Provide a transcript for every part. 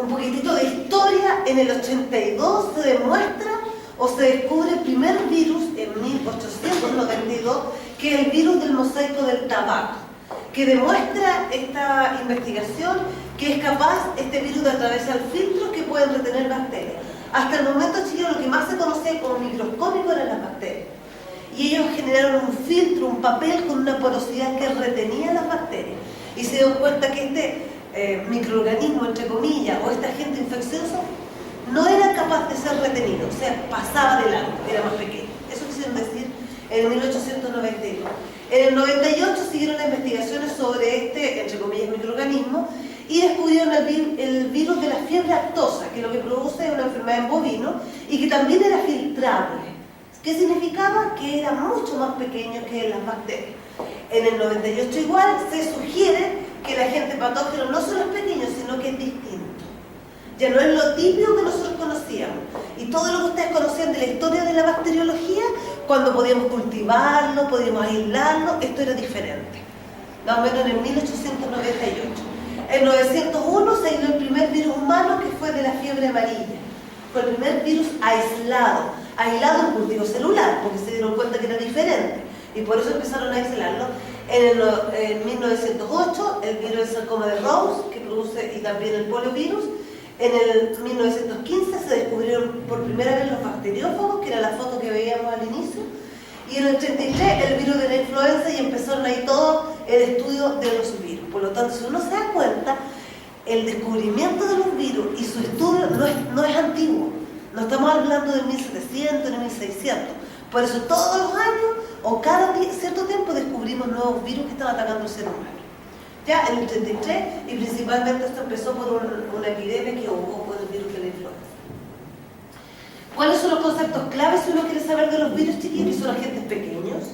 un poquitito de historia. En el 82 se demuestra o se descubre el primer virus en 1892, que es el virus del mosaico del tabaco, que demuestra esta investigación que es capaz este virus de atravesar filtros que pueden retener bacterias. Hasta el momento, chicos, lo que más se conocía como microscópico eran las bacterias. Y ellos generaron un filtro, un papel con una porosidad que retenía las bacterias. Y se dieron cuenta que este microorganismo, entre comillas, o este agente infeccioso, no era capaz de ser retenido, o sea, pasaba de largo, era más pequeño. Eso quisieron decir en 1892. En el 98 siguieron las investigaciones sobre este, entre comillas, microorganismo, y descubrieron el virus de la fiebre aftosa, que lo que produce es una enfermedad en bovino, y que también era filtrable. ¿Qué significaba? Que era mucho más pequeño que las bacterias. En el 98 igual se sugiere que el agente patógeno no solo es pequeño, sino que es distinto. Ya no es lo típico que nosotros conocíamos. Y todo lo que ustedes conocían de la historia de la bacteriología, cuando podíamos cultivarlo, podíamos aislarlo, esto era diferente. Más o menos en el 1898. En 901 se aisló el primer virus humano, que fue de la fiebre amarilla. Fue el primer virus aislado en cultivo celular, porque se dieron cuenta que era diferente. Y por eso empezaron a aislarlo. En 1908, el virus del sarcoma de Rose, que produce, y también el poliovirus. En el 1915 se descubrieron por primera vez los bacteriófagos, que era la foto que veíamos al inicio. Y en el 33 el virus de la influenza, y empezaron ahí todo el estudio de los virus. Por lo tanto, si uno se da cuenta, el descubrimiento de los virus y su estudio no es antiguo. No estamos hablando de 1700 ni 1600. Por eso todos los años o cada cierto tiempo descubrimos nuevos virus que están atacando al ser humano. Ya en el 33, y principalmente esto empezó por una epidemia que hubo con el virus de la influenza. ¿Cuáles son los conceptos claves si uno quiere saber de los virus, chiquillos? Son agentes pequeños,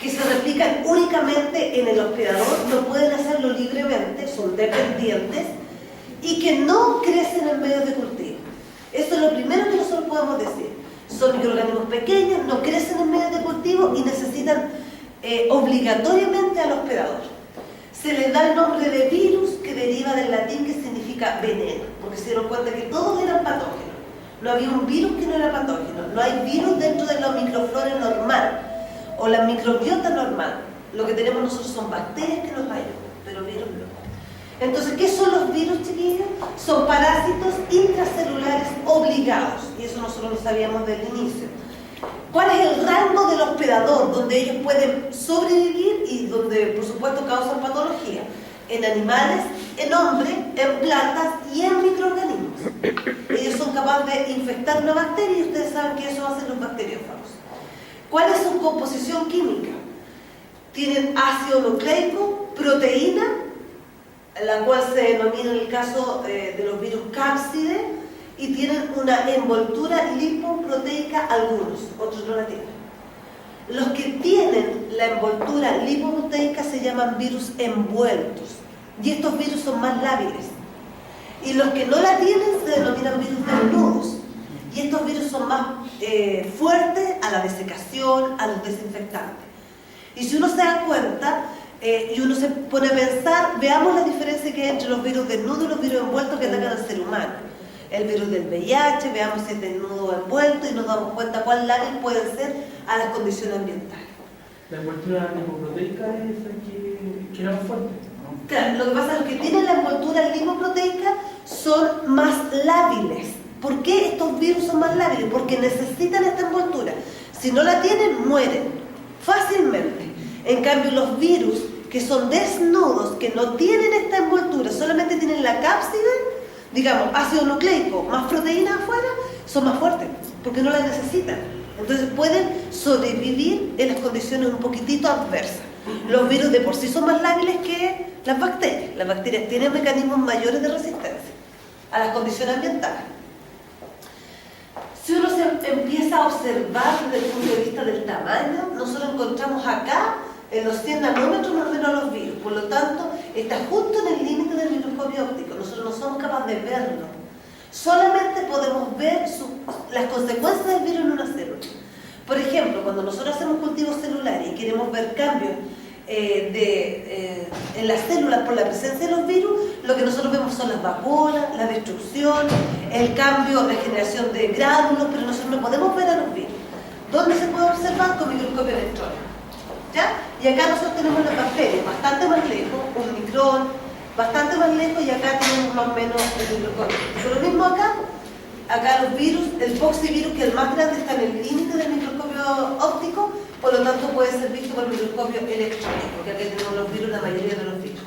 que se replican únicamente en el hospedador, no pueden hacerlo libremente, son dependientes, y que no crecen en medios de cultivo. Esto es lo primero que nosotros podemos decir. Son microorganismos pequeños, no crecen en medios de cultivo y necesitan obligatoriamente al hospedador. Se les da el nombre de virus, que deriva del latín, que significa veneno, porque se dieron cuenta que todos eran patógenos. No había un virus que no era patógeno. No hay virus dentro de la microflora normal o la microbiota normal. Lo que tenemos nosotros son bacterias que nos ayudan, pero virus no. Entonces, ¿qué son los virus, chiquillos? Son parásitos intracelulares obligados, y eso nosotros lo sabíamos del inicio. ¿Cuál es el rango del hospedador donde ellos pueden sobrevivir y donde, por supuesto, causan patología? En animales, en hombres, en plantas y en microorganismos. Ellos son capaces de infectar una bacteria, y ustedes saben que eso hacen los bacteriófagos. ¿Cuál es su composición química? Tienen ácido nucleico, proteína, la cual se denomina en el caso de los virus cápside, y tienen una envoltura lipoproteica algunos, otros no la tienen. Los que tienen la envoltura lipoproteica se llaman virus envueltos, y estos virus son más lábiles. Y los que no la tienen se denominan virus desnudos, y estos virus son más fuertes a la desecación, a los desinfectantes. Y si uno se da cuenta, y uno se pone a pensar, veamos la diferencia que hay entre los virus desnudos y los virus envueltos que atacan al ser humano. El virus del VIH, veamos si es desnudo o envuelto, y nos damos cuenta cuán lábil pueden ser a las condiciones ambientales. La envoltura lipoproteica es la que era más fuerte, ¿no? Claro, lo que pasa es que los que tienen la envoltura lipoproteica son más lábiles. ¿Por qué estos virus son más lábiles? Porque necesitan esta envoltura. Si no la tienen, mueren fácilmente. En cambio, los virus que son desnudos, que no tienen esta envoltura, solamente tienen la cápside, digamos, ácido nucleico más proteína afuera, son más fuertes, porque no las necesitan. Entonces pueden sobrevivir en las condiciones un poquitito adversas. Los virus de por sí son más lábiles que las bacterias. Las bacterias tienen mecanismos mayores de resistencia a las condiciones ambientales. Si uno se empieza a observar desde el punto de vista del tamaño, nosotros encontramos acá en los 100 nanómetros más o menos los virus. Por lo tanto, está justo en el límite del microscopio óptico. Nosotros no somos capaces de verlo. Solamente podemos ver las consecuencias del virus en una célula. Por ejemplo, cuando nosotros hacemos cultivos celulares y queremos ver cambios en las células por la presencia de los virus, lo que nosotros vemos son las vacuolas, la destrucción, el cambio, la generación de gránulos, pero nosotros no podemos ver a los virus. ¿Dónde se puede observar? Con microscopio electrónico. ¿Ya? Y acá nosotros tenemos las bacterias, bastante más lejos, un micrón, bastante más lejos, y acá tenemos más o menos el microscopio. Pero lo mismo acá los virus, el poxivirus, que el más grande está en el límite del microscopio óptico, por lo tanto puede ser visto por el microscopio electrónico, que aquí tenemos los virus, la mayoría de los virus.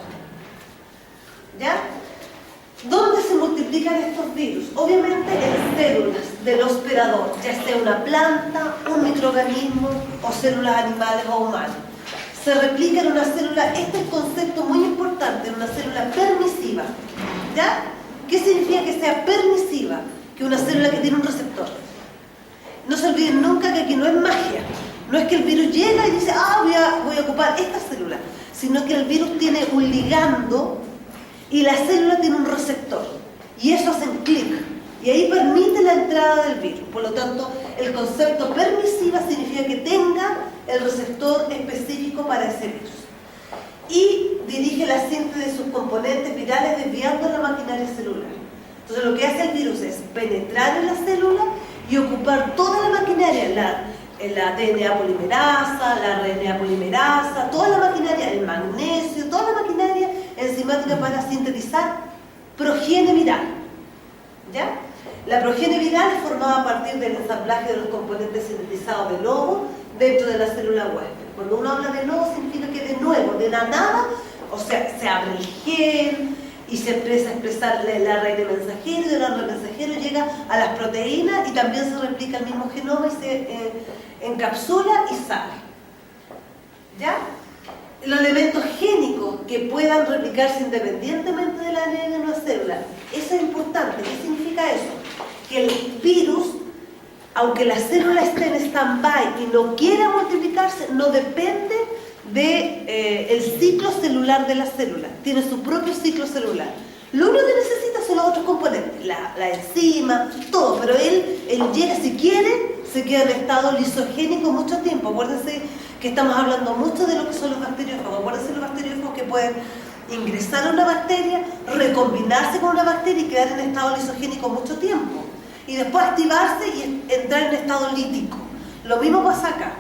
¿Ya? ¿Dónde se multiplican estos virus? Obviamente en células del hospedador, ya sea una planta, un microorganismo o células animales o humanas. Se replica en una célula, este es un concepto muy importante, en una célula permisiva. ¿Ya? ¿Qué significa que sea permisiva? Que una célula que tiene un receptor. No se olviden nunca que aquí no es magia. No es que el virus llega y dice, voy a ocupar esta célula, sino que el virus tiene un ligando y la célula tiene un receptor. Y eso hace un clic. Y ahí permite la entrada del virus. Por lo tanto, el concepto permisiva significa que tenga el receptor específico para ese virus. Y dirige la síntesis de sus componentes virales desviando la maquinaria celular. Entonces lo que hace el virus es penetrar en la célula y ocupar toda la maquinaria, la DNA polimerasa, la RNA polimerasa, toda la maquinaria, el magnesio, toda la maquinaria enzimática para sintetizar progenie viral. ¿Ya? La progenie viral es formada a partir del ensamblaje de los componentes sintetizados del ovo dentro de la célula huésped. Cuando uno habla de nuevo significa que de nuevo, de la nada, o sea, se abre el gen y se empieza a expresar el ARN mensajero, y del ARN mensajero llega a las proteínas y también se replica el mismo genoma y se encapsula y sale. ¿Ya? Los elementos génicos que puedan replicarse independientemente del ADN de una célula. Eso es importante. ¿Qué significa eso? Que el virus, aunque la célula esté en stand-by y no quiera multiplicarse, no depende del ciclo celular de la célula. Tiene su propio ciclo celular. Lo único que necesita son los otros componentes, la enzima, todo, pero él llega, si quiere, se queda en estado lisogénico mucho tiempo. Acuérdense que estamos hablando mucho de lo que son los bacteriófagos. Acuérdense los bacteriófagos que pueden ingresar a una bacteria, recombinarse con una bacteria y quedar en estado lisogénico mucho tiempo. Y después activarse y entrar en estado lítico. Lo mismo pasa acá.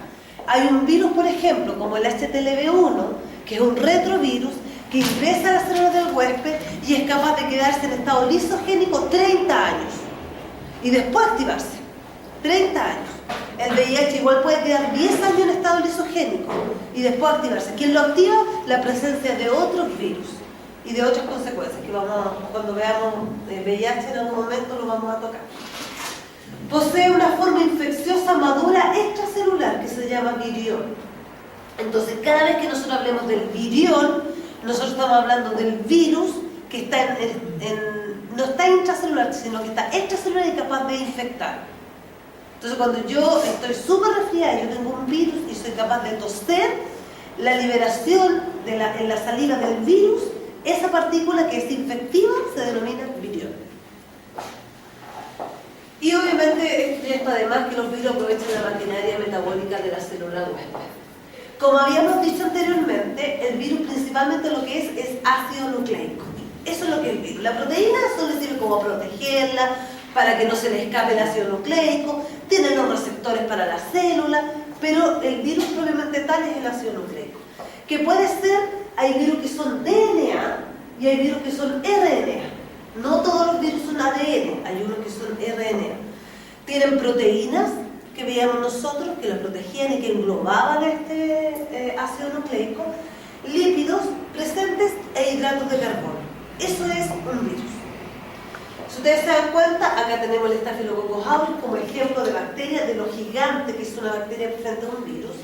Hay un virus, por ejemplo, como el HTLV1, que es un retrovirus, que ingresa a las células del huésped y es capaz de quedarse en estado lisogénico 30 años. Y después activarse. 30 años. El VIH igual puede quedar 10 años en estado lisogénico y después activarse. ¿Quién lo activa? La presencia de otros virus y de otras consecuencias que cuando veamos VIH en algún momento lo vamos a tocar. Posee una forma infecciosa madura extracelular que se llama virión. Entonces, cada vez que nosotros hablemos del virión, nosotros estamos hablando del virus que está no está intracelular, sino que está extracelular y capaz de infectar. Entonces, cuando yo estoy súper resfriada, yo tengo un virus y soy capaz de toser, la liberación en la saliva del virus, esa partícula que es infectiva se denomina virión. Y obviamente esto además que los virus aprovechan la maquinaria metabólica de la célula huésped. Como habíamos dicho anteriormente, el virus principalmente lo que es ácido nucleico. Eso es lo que es el virus. La proteína solo sirve como protegerla, para que no se le escape el ácido nucleico, tiene los receptores para la célula, pero el virus probablemente tal es el ácido nucleico. Que puede ser, hay virus que son DNA y hay virus que son RNA. No todos los virus son ADN, hay unos que son RNA. Tienen proteínas que veíamos nosotros, que las protegían y que englobaban este ácido nucleico, lípidos presentes e hidratos de carbono. Eso es un virus. Si ustedes se dan cuenta, acá tenemos el Staphylococcus aureus como ejemplo de bacteria, de lo gigante que es una bacteria frente a un virus.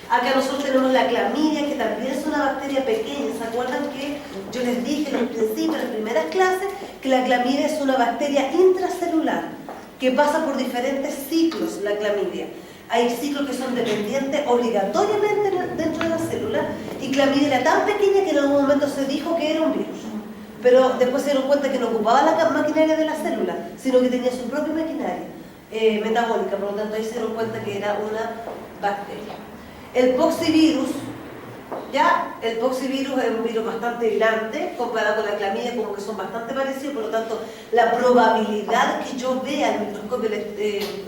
Acá nosotros tenemos la clamidia, que también es una bacteria pequeña. ¿Se acuerdan que yo les dije en el principio, en las primeras clases, que la clamidia es una bacteria intracelular, que pasa por diferentes ciclos, la clamidia? Hay ciclos que son dependientes obligatoriamente dentro de la célula, y clamidia era tan pequeña que en algún momento se dijo que era un virus. Pero después se dieron cuenta que no ocupaba la maquinaria de la célula, sino que tenía su propia maquinaria metabólica, por lo tanto ahí se dieron cuenta que era una bacteria. El poxivirus Ya, el poxivirus es un virus bastante grande, comparado con la clamidia, como que son bastante parecidos, por lo tanto, la probabilidad que yo vea en el microscopio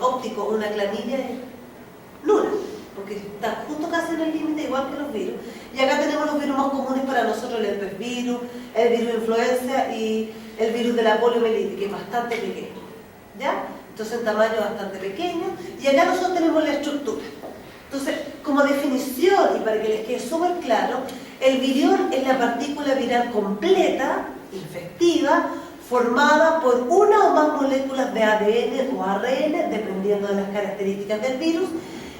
óptico una clamidia es nula, porque está justo casi en el límite, igual que los virus. Y acá tenemos los virus más comunes para nosotros, el herpesvirus, el virus de influenza y el virus de la poliomielitis, que es bastante pequeño, ¿ya? Entonces, en tamaño bastante pequeño. Y acá nosotros tenemos la estructura. Entonces, como definición, y para que les quede súper claro, el virión es la partícula viral completa, infectiva, formada por una o más moléculas de ADN o ARN, dependiendo de las características del virus,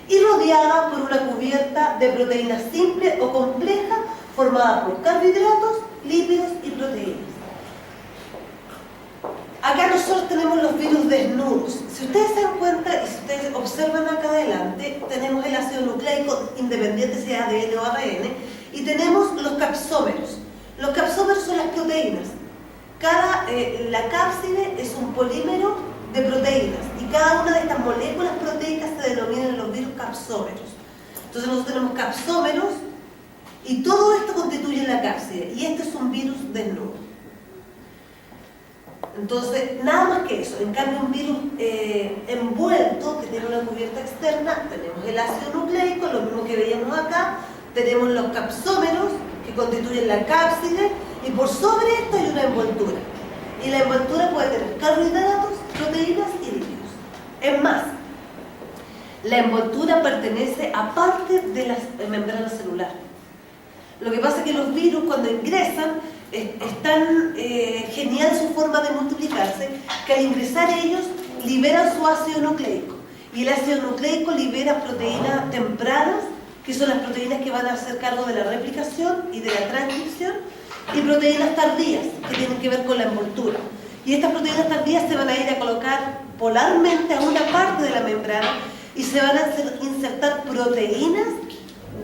y rodeada por una cubierta de proteínas simple o compleja, formada por carbohidratos, lípidos y proteínas. Acá nosotros tenemos los virus desnudos. Si ustedes se dan cuenta y si ustedes observan acá adelante, tenemos el ácido nucleico independiente si es ADN o ARN, y tenemos los capsómeros. Los capsómeros son las proteínas. La cápside es un polímero de proteínas y cada una de estas moléculas proteicas se denominan los virus capsómeros. Entonces nosotros tenemos capsómeros y todo esto constituye la cápside, y este es un virus desnudo. Entonces, nada más que eso. En cambio, un virus envuelto, que tiene una cubierta externa, tenemos el ácido nucleico, lo mismo que veíamos acá, tenemos los capsómeros, que constituyen la cápside, y por sobre esto hay una envoltura. Y la envoltura puede tener carbohidratos, proteínas y lípidos. Es más, la envoltura pertenece a parte de la membrana celular. Lo que pasa es que los virus, cuando ingresan, es tan genial su forma de multiplicarse, que al ingresar ellos liberan su ácido nucleico, y el ácido nucleico libera proteínas tempranas, que son las proteínas que van a hacer cargo de la replicación y de la transcripción, y proteínas tardías, que tienen que ver con la envoltura. Y estas proteínas tardías se van a ir a colocar polarmente a una parte de la membrana y se van a insertar proteínas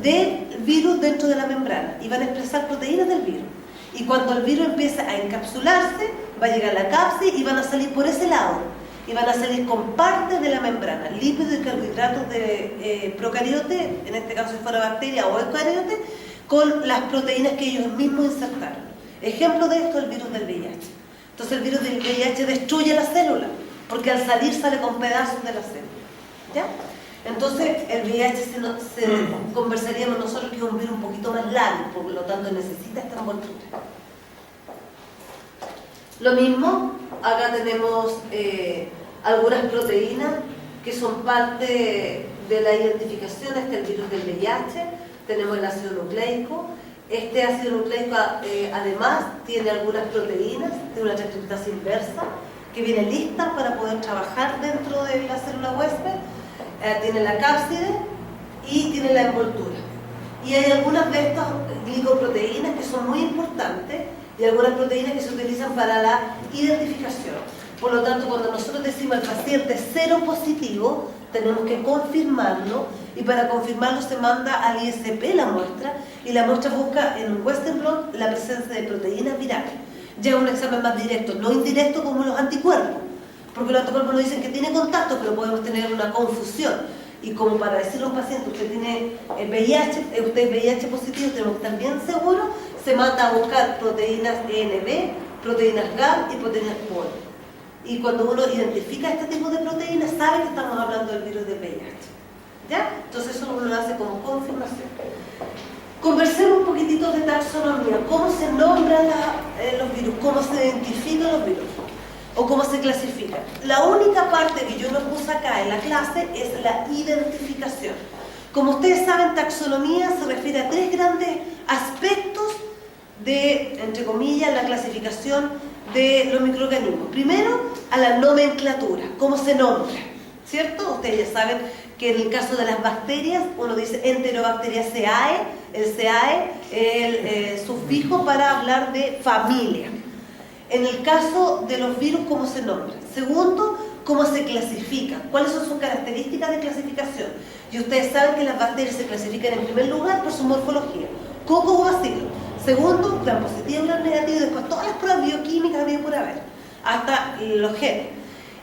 del virus dentro de la membrana, y van a expresar proteínas del virus. Y cuando el virus empieza a encapsularse, va a llegar a la cápside y van a salir por ese lado. Y van a salir con parte de la membrana, lípidos y carbohidratos de procariote, en este caso si fuera bacteria o eucariote, con las proteínas que ellos mismos insertaron. Ejemplo de esto es el virus del VIH. Entonces el virus del VIH destruye la célula, porque al salir sale con pedazos de la célula. ¿Ya? Entonces el VIH conversaríamos nosotros que es un virus un poquito más largo, por lo tanto necesita esta envoltura. Lo mismo, acá tenemos algunas proteínas que son parte de la identificación. Este es el virus del VIH, tenemos el ácido nucleico. Este ácido nucleico además tiene algunas proteínas, tiene una transcriptasa inversa que viene lista para poder trabajar dentro de la célula huésped. Tiene la cápside y tiene la envoltura. Y hay algunas de estas glicoproteínas que son muy importantes y algunas proteínas que se utilizan para la identificación. Por lo tanto, cuando nosotros decimos al paciente cero positivo, tenemos que confirmarlo, y para confirmarlo se manda al ISP la muestra, y la muestra busca en un Western blot la presencia de proteínas virales. Ya un examen más directo, no indirecto como los anticuerpos, porque los anticuerpos nos dicen que tiene contacto, pero podemos tener una confusión. Y como para decirle a un paciente, usted tiene VIH, usted es VIH positivo, tenemos que estar bien seguros, se manda a buscar proteínas ENB, proteínas GAM y proteínas POL. Y cuando uno identifica este tipo de proteínas, sabe que estamos hablando del virus del VIH. ¿Ya? Entonces eso uno lo hace como confirmación. Conversemos un poquitito de taxonomía. ¿Cómo se nombran los virus? ¿Cómo se identifican los virus? ¿O cómo se clasifican? La única parte que yo no puse acá en la clase es la identificación. Como ustedes saben, taxonomía se refiere a tres grandes aspectos de, entre comillas, la clasificación de los microorganismos. Primero, a la nomenclatura, cómo se nombra, ¿cierto? Ustedes ya saben que en el caso de las bacterias, uno dice Enterobacteriaceae, el CAE es el sufijo para hablar de familia. En el caso de los virus, ¿cómo se nombra? Segundo, ¿cómo se clasifican? ¿Cuáles son sus características de clasificación? Y ustedes saben que las bacterias se clasifican en primer lugar por su morfología, coco o bacilo. Segundo, gram positivo, gram negativo, y después todas las pruebas bioquímicas había por haber, hasta los genes.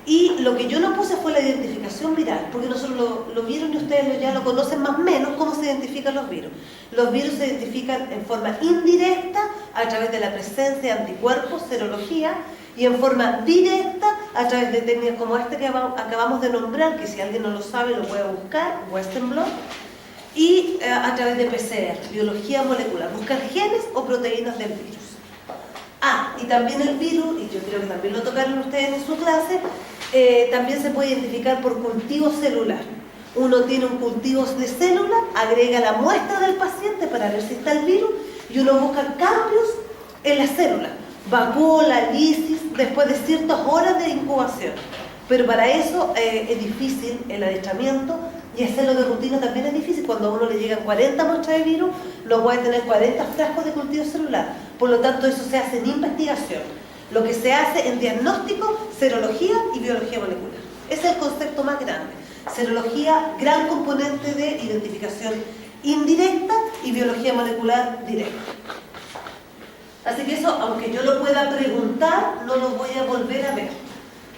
Y lo que yo no puse fue la identificación viral, porque nosotros lo vieron y ustedes ya lo conocen más o menos cómo se identifican los virus. Los virus se identifican en forma indirecta a través de la presencia de anticuerpos, serología, y en forma directa a través de técnicas como esta que acabamos de nombrar, que si alguien no lo sabe lo puede buscar, Western Blot, y a través de PCR, biología molecular, buscar genes o proteínas del virus. Y también el virus, y yo creo que también lo tocaron ustedes en su clase, también se puede identificar por cultivo celular. Uno tiene un cultivo de célula, agrega la muestra del paciente para ver si está el virus, y uno busca cambios en la célula, vacuola, lisis, después de ciertas horas de incubación. Pero para eso es difícil el adiestramiento, y hacerlo de rutina también es difícil. Cuando a uno le llegan 40 muestras de virus, no puede tener 40 frascos de cultivo celular. Por lo tanto, eso se hace en investigación. Lo que se hace en diagnóstico, serología y biología molecular. Ese es el concepto más grande. Serología, gran componente de identificación indirecta, y biología molecular directa. Así que eso, aunque yo lo pueda preguntar, no lo voy a volver a ver.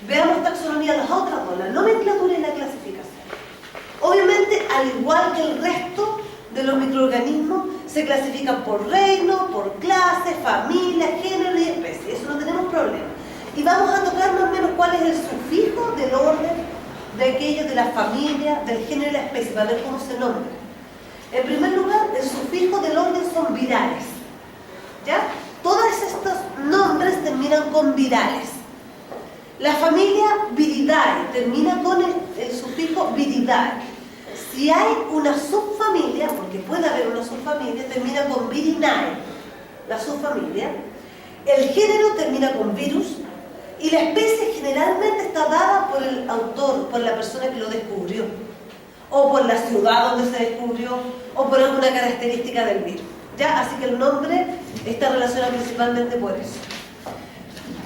Veamos taxonomía, las otras dos, la nomenclatura y la clasificación. Obviamente, al igual que el resto de los microorganismos, se clasifican por reino, por clase, familia, género y especie. Eso no tenemos problema. Y vamos a tocar más o menos cuál es el sufijo del orden de aquellos de la familia, del género y la especie, para ver cómo se nombra. En primer lugar, el sufijo del orden son virales. ¿Ya? Todos estos nombres terminan con virales. La familia Viridae termina con el sufijo Viridae. Si hay una subfamilia, porque puede haber una subfamilia, termina con Virinae, la subfamilia. El género termina con virus, y la especie generalmente está dada por el autor, por la persona que lo descubrió, o por la ciudad donde se descubrió, o por alguna característica del virus. ¿Ya? Así que el nombre está relacionado principalmente por eso.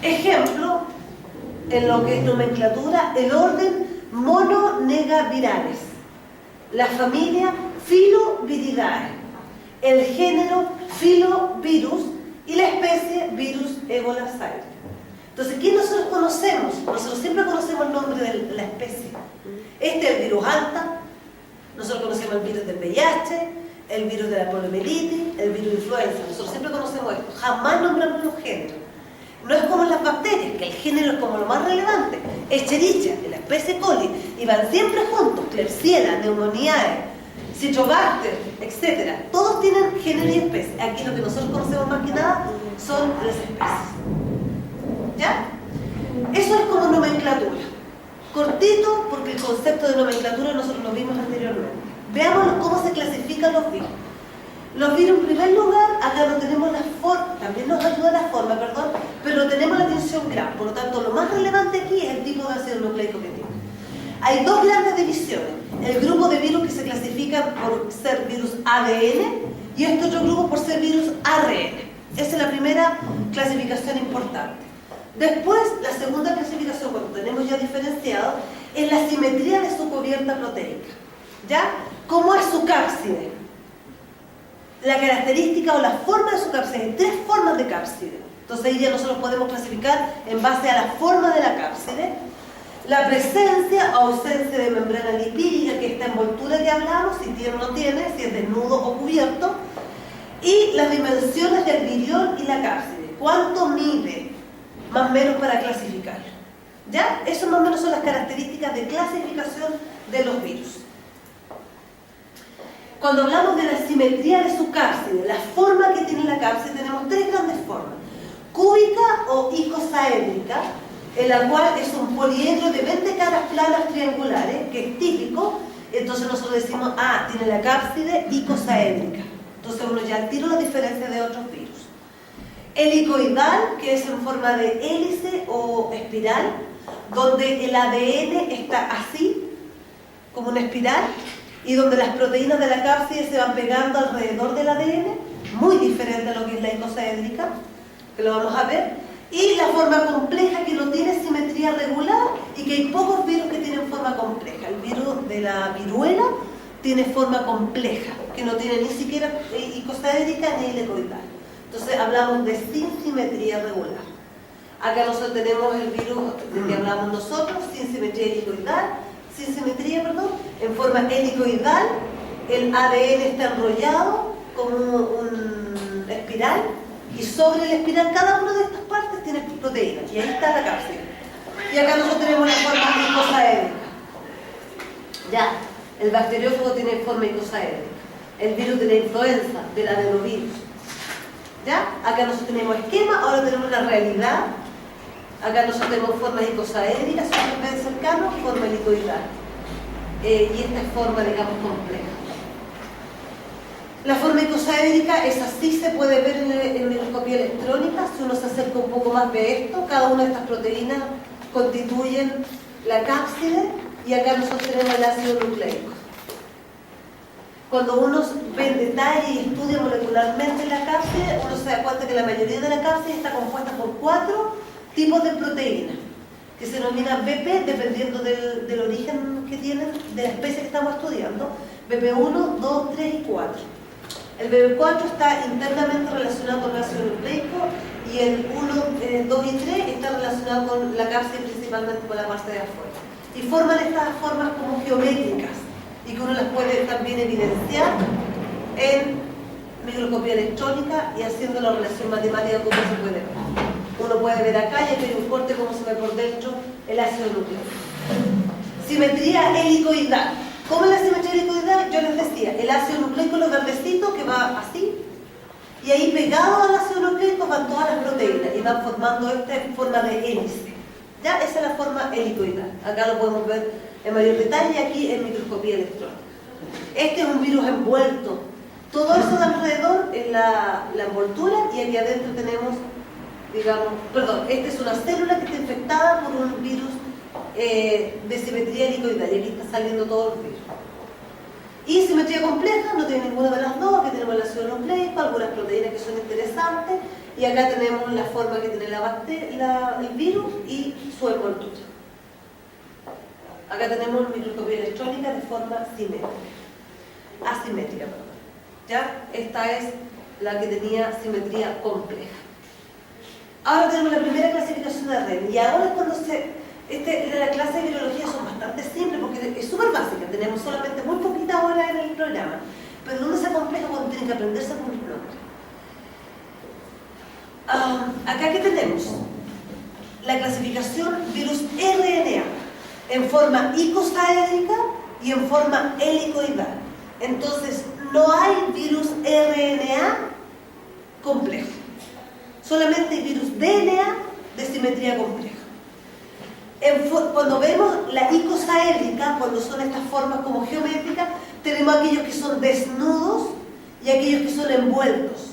Ejemplo, en lo que es nomenclatura, el orden mononegavirales, la familia Filoviridae, el género Filovirus y la especie Virus Ebola Zaire. Entonces, ¿qué nosotros conocemos? Nosotros siempre conocemos el nombre de la especie. Este es el virus alta, nosotros conocemos el virus del VIH, el virus de la poliomielitis, el virus de influenza. Nosotros siempre conocemos esto, jamás nombramos los géneros. No es como las bacterias, que el género es como lo más relevante. Escherichia, la especie coli, y van siempre juntos, Klebsiella, Pneumoniae, Citrobacter, etc. Todos tienen género y especie. Aquí lo que nosotros conocemos más que nada son las especies. ¿Ya? Eso es como nomenclatura. Cortito, porque el concepto de nomenclatura nosotros lo vimos anteriormente. Veamos cómo se clasifican los virus. Los virus, en primer lugar, acá no tenemos la forma, también nos ayuda la forma, perdón, pero no tenemos la tensión gram. Por lo tanto, lo más relevante aquí es el tipo de ácido nucleico que tiene. Hay dos grandes divisiones. El grupo de virus que se clasifican por ser virus ADN y este otro grupo por ser virus ARN. Esa es la primera clasificación importante. Después, la segunda clasificación, cuando tenemos ya diferenciado, es la simetría de su cubierta proteica. ¿Ya? ¿Cómo es su cápside? La característica o la forma de su cápside. Hay tres formas de cápside. Entonces ahí ya nosotros podemos clasificar en base a la forma de la cápside. La presencia o ausencia de membrana lipídica, que esta envoltura que hablamos, si tiene o no tiene, si es desnudo o cubierto. Y las dimensiones del virión y la cápside. ¿Cuánto mide? Más o menos para clasificarlo. ¿Ya? Eso más o menos son las características de clasificación de los virus. Cuando hablamos de la simetría de su cápside, la forma que tiene la cápside, tenemos tres grandes formas. Cúbica o icosaédrica, en la cual es un poliedro de 20 caras planas triangulares, que es típico. Entonces nosotros decimos, tiene la cápside icosaédrica. Entonces uno ya al tiro la diferencia de otros virus. Helicoidal, que es en forma de hélice o espiral, donde el ADN está así, como una espiral, y donde las proteínas de la cápside se van pegando alrededor del ADN, muy diferente a lo que es la icosaédrica, que lo vamos a ver, y la forma compleja, que no tiene simetría regular y que hay pocos virus que tienen forma compleja. El virus de la viruela tiene forma compleja, que no tiene ni siquiera icosaédrica ni helicoidal. Entonces hablamos de sin simetría regular. Acá nosotros tenemos el virus del que hablamos nosotros, sin simetría helicoidal, en forma helicoidal. El ADN está enrollado como un espiral, y sobre el espiral cada una de estas partes tiene proteínas, y ahí está la cápsula. Y acá nosotros tenemos la forma icosaédrica. Ya, el bacteriófago tiene forma icosaédrica. El virus de la influenza, del adenovirus. ¿Ya? Acá nosotros tenemos esquema, ahora tenemos la realidad. Acá nosotros tenemos formas icosaédricas, son un medio cercano, forma helicoidal. Y esta es forma, digamos, compleja. La forma icosaédrica es así, se puede ver en microscopía electrónica. Si uno se acerca un poco más ve esto. Cada una de estas proteínas constituyen la cápside, y acá nosotros tenemos el ácido nucleico. Cuando uno ve en detalle y estudia molecularmente la cápside, uno se da cuenta que la mayoría de la cápside está compuesta por 4 tipos de proteínas, que se denominan BP, dependiendo del origen que tienen, de la especie que estamos estudiando. BP1, 2, 3 y 4. El BP4 está internamente relacionado con el ácido nucleico, y el 1, 2 y 3 está relacionado con la cápside, principalmente con la parte de afuera. Y forman estas formas como geométricas, y que uno las puede también evidenciar en microscopía electrónica y haciendo la relación matemática como se puede ver. Uno puede ver acá, y aquí hay un corte como se ve por dentro el ácido nucleico. Simetría helicoidal. ¿Cómo es la simetría helicoidal? Yo les decía, el ácido nucleico es lo verdecito que va así, y ahí pegado al ácido nucleico van todas las proteínas y van formando esta forma de hélice. Ya, esa es la forma helicoidal. Acá lo podemos ver en mayor detalle aquí en microscopía electrónica. Este es un virus envuelto. Todo eso de alrededor es la envoltura, y aquí adentro tenemos, digamos, esta es una célula que está infectada por un virus de simetría helicoidal, y aquí está saliendo todo el virus. Y simetría compleja, no tiene ninguna de las dos. Aquí tenemos el ácido nucleico, algunas proteínas que son interesantes, y acá tenemos la forma que tiene el virus y su envoltura. Acá tenemos microscopía electrónica de forma asimétrica. ¿Ya? Esta es la que tenía simetría compleja. Ahora tenemos la primera clasificación de REN, y ahora es cuando las clases de biología son bastante simples, porque es súper básica, tenemos solamente muy poquitas horas en el programa, pero ¿dónde se compleja cuando tienen que aprenderse con los nombres? Acá que tenemos la clasificación virus RNA en forma icosaédrica y en forma helicoidal. Entonces no hay virus RNA complejo, solamente hay virus DNA de simetría compleja. Cuando vemos la icosaédrica, cuando son estas formas como geométricas, tenemos aquellos que son desnudos y aquellos que son envueltos.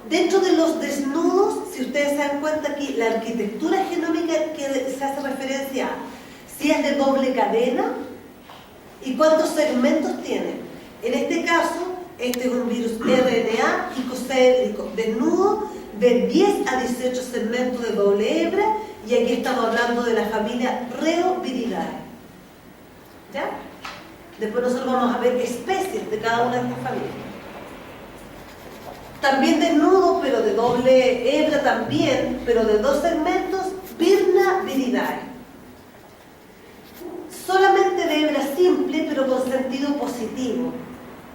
Dentro de los desnudos, si ustedes se dan cuenta aquí, la arquitectura genómica que se hace referencia a si es de doble cadena y cuántos segmentos tiene. En este caso, este es un virus RNA icosaédrico desnudo de 10 a 18 segmentos de doble hebra, y aquí estamos hablando de la familia Rheoviridae. ¿Ya? Después nosotros vamos a ver especies de cada una de estas familias. También desnudo, pero de doble hebra también, pero de 2 segmentos, Virnaviridae. Solamente de hebra simple, pero con sentido positivo.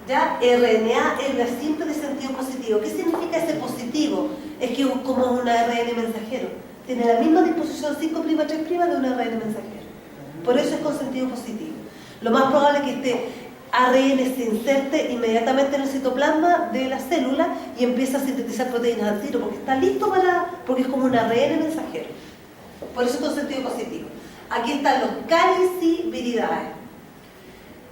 ¿Ya? RNA, hebra simple de sentido positivo. ¿Qué significa ese positivo? Es que es como un ARN mensajero. Tiene la misma disposición 5', 3' de un ARN mensajero. Por eso es con sentido positivo. Lo más probable es que este ARN se inserte inmediatamente en el citoplasma de la célula y empieza a sintetizar proteínas al tiro, porque está listo porque es como un ARN mensajero. Por eso es con sentido positivo. Aquí están los Calyciviridae.